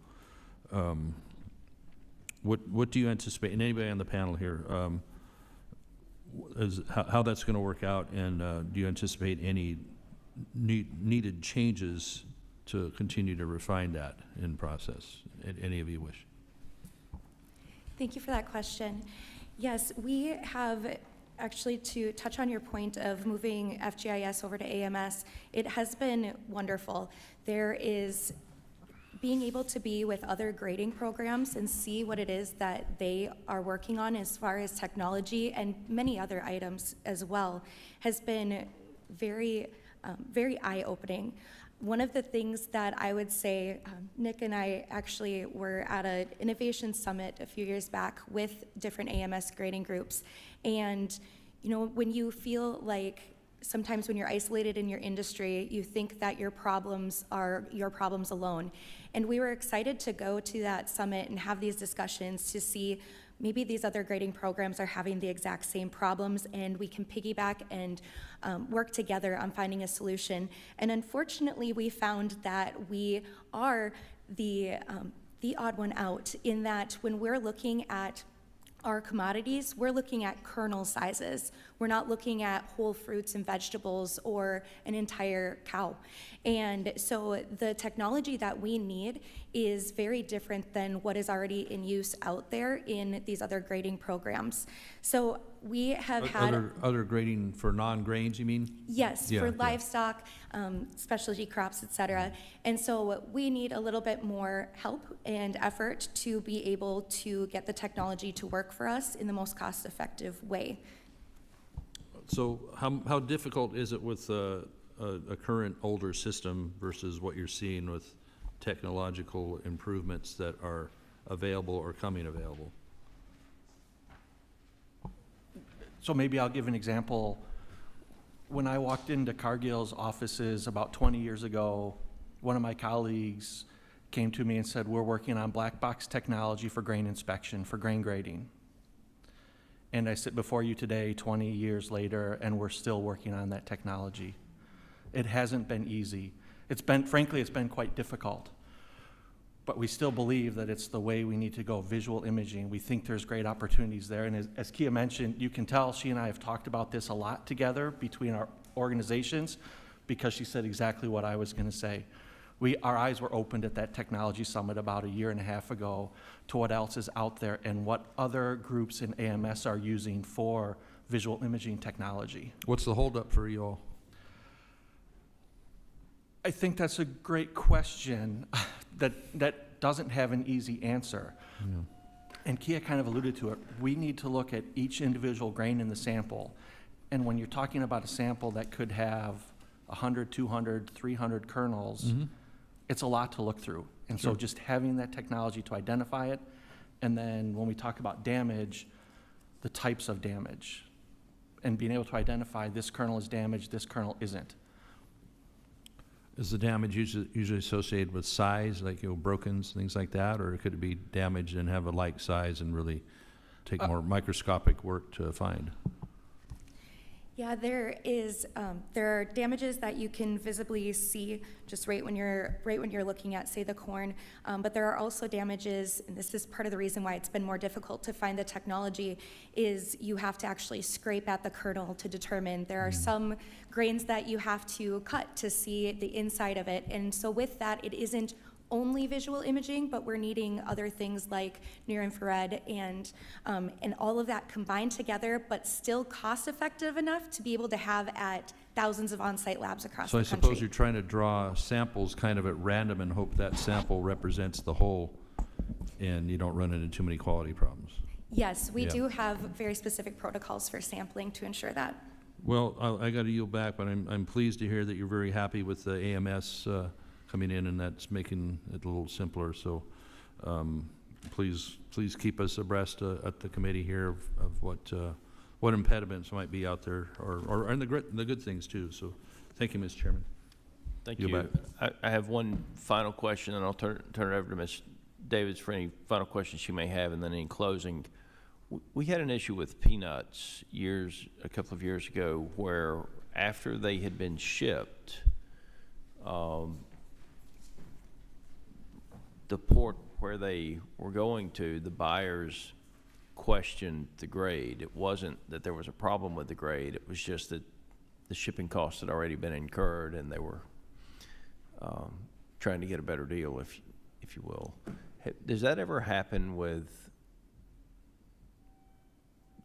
S: What do you anticipate, and anybody on the panel here, how that's going to work out, and do you anticipate any needed changes to continue to refine that in process? Any of you wish?
E: Thank you for that question. Yes, we have actually, to touch on your point of moving FGIS over to AMS, it has been wonderful. There is being able to be with other grading programs and see what it is that they are working on as far as technology and many other items as well has been very, very eye-opening. One of the things that I would say, Nick and I actually were at an innovation summit a few years back with different AMS grading groups. And, you know, when you feel like sometimes when you're isolated in your industry, you think that your problems are your problems alone. And we were excited to go to that summit and have these discussions to see maybe these other grading programs are having the exact same problems and we can piggyback and work together on finding a solution. And unfortunately, we found that we are the odd one out in that when we're looking at our commodities, we're looking at kernel sizes. We're not looking at whole fruits and vegetables or an entire cow. And so the technology that we need is very different than what is already in use out there in these other grading programs. So we have had
S: other grading for non-grains, you mean?
E: Yes, for livestock, specialty crops, et cetera. And so we need a little bit more help and effort to be able to get the technology to work for us in the most cost-effective way.
S: So how difficult is it with a current older system versus what you're seeing with technological improvements that are available or coming available?
C: So maybe I'll give an example. When I walked into Cargill's offices about 20 years ago, one of my colleagues came to me and said, we're working on black box technology for grain inspection, for grain grading. And I sit before you today, 20 years later, and we're still working on that technology. It hasn't been easy. Frankly, it's been quite difficult. But we still believe that it's the way we need to go, visual imaging. We think there's great opportunities there. And as Kia mentioned, you can tell she and I have talked about this a lot together between our organizations because she said exactly what I was going to say. Our eyes were opened at that technology summit about a year and a half ago to what else is out there and what other groups in AMS are using for visual imaging technology.
S: What's the holdup for you all?
C: I think that's a great question that doesn't have an easy answer.
S: Yeah.
C: And Kia kind of alluded to it. We need to look at each individual grain in the sample. And when you're talking about a sample that could have 100, 200, 300 kernels, it's a lot to look through. And so just having that technology to identify it, and then when we talk about damage, the types of damage, and being able to identify this kernel is damaged, this kernel isn't.
S: Is the damage usually associated with size, like brokens, things like that, or could it be damaged and have a like size and really take more microscopic work to find?
E: Yeah, there are damages that you can visibly see just right when you're looking at, say, the corn. But there are also damages, and this is part of the reason why it's been more difficult to find the technology, is you have to actually scrape at the kernel to determine. There are some grains that you have to cut to see the inside of it, and so with that, it isn't only visual imaging, but we're needing other things like near infrared and all of that combined together, but still cost effective enough to be able to have at thousands of on-site labs across the country.
S: So I suppose you're trying to draw samples kind of at random and hope that sample represents the whole and you don't run into too many quality problems.
E: Yes, we do have very specific protocols for sampling to ensure that.
S: Well, I got to yield back, but I'm pleased to hear that you're very happy with the AMS coming in, and that's making it a little simpler. So please keep us abreast at the committee here of what impediments might be out there, and the good things too. So thank you, Mr. Chairman.
B: Thank you. I have one final question, and I'll turn it over to Ms. Davids for any final questions she may have, and then in closing, We had an issue with peanuts a couple of years ago, where after they had been shipped, the port where they were going to, the buyers questioned the grade. It wasn't that there was a problem with the grade, it was just that the shipping costs had already been incurred, and they were trying to get a better deal, if you will. Does that ever happen with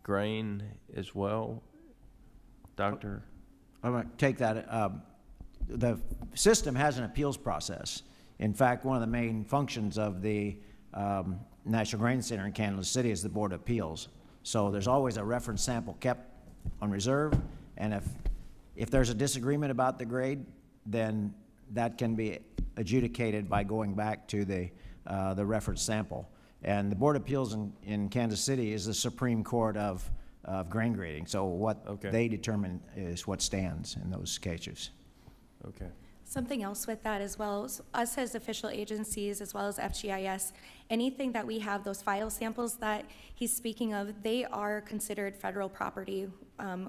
B: grain as well, Doctor?
G: I'm going to take that. The system has an appeals process. In fact, one of the main functions of the National Grain Center in Kansas City is the Board of Appeals. So there's always a reference sample kept on reserve, and if there's a disagreement about the grade, then that can be adjudicated by going back to the reference sample. And the Board of Appeals in Kansas City is the Supreme Court of grain grading. So what they determine is what stands in those cases.
B: Okay.
E: Something else with that as well, us as official agencies, as well as FGIS, anything that we have, those file samples that he's speaking of, they are considered federal property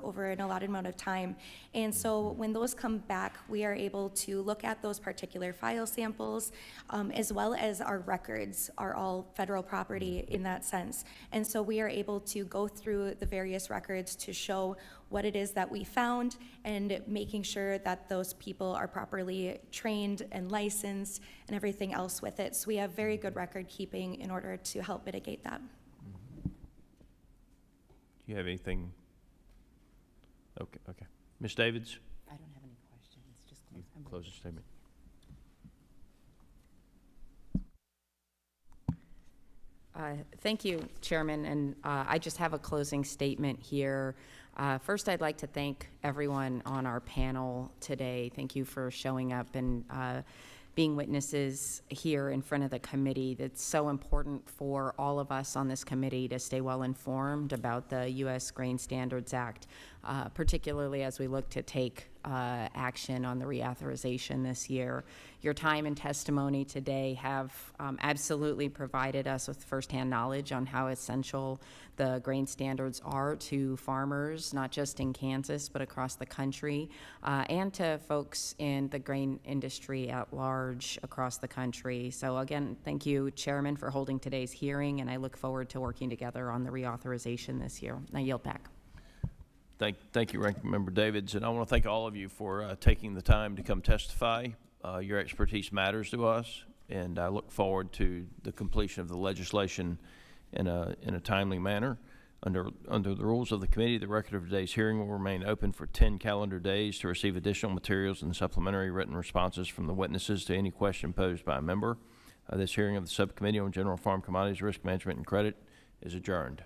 E: over an allotted amount of time. And so when those come back, we are able to look at those particular file samples, as well as our records are all federal property in that sense. And so we are able to go through the various records to show what it is that we found and making sure that those people are properly trained and licensed and everything else with it. So we have very good record keeping in order to help mitigate that.
B: Do you have anything? Okay. Ms. Davids?
A: I don't have any questions, just
B: Close the statement.
A: Thank you, Chairman, and I just have a closing statement here. First, I'd like to thank everyone on our panel today. Thank you for showing up and being witnesses here in front of the committee. That's so important for all of us on this committee to stay well informed about the U.S. Grain Standards Act, particularly as we look to take action on the reauthorization this year. Your time and testimony today have absolutely provided us with firsthand knowledge on how essential the grain standards are to farmers, not just in Kansas, but across the country, and to folks in the grain industry at large across the country. So again, thank you, Chairman, for holding today's hearing, and I look forward to working together on the reauthorization this year. I yield back.
B: Thank you, Ranking Member Davids, and I want to thank all of you for taking the time to come testify. Your expertise matters to us, and I look forward to the completion of the legislation in a timely manner. Under the rules of the committee, the record of today's hearing will remain open for 10 calendar days to receive additional materials and supplementary written responses from the witnesses to any question posed by a member. This hearing of the Subcommittee on General Farm Commodities, Risk Management, and Credit is adjourned.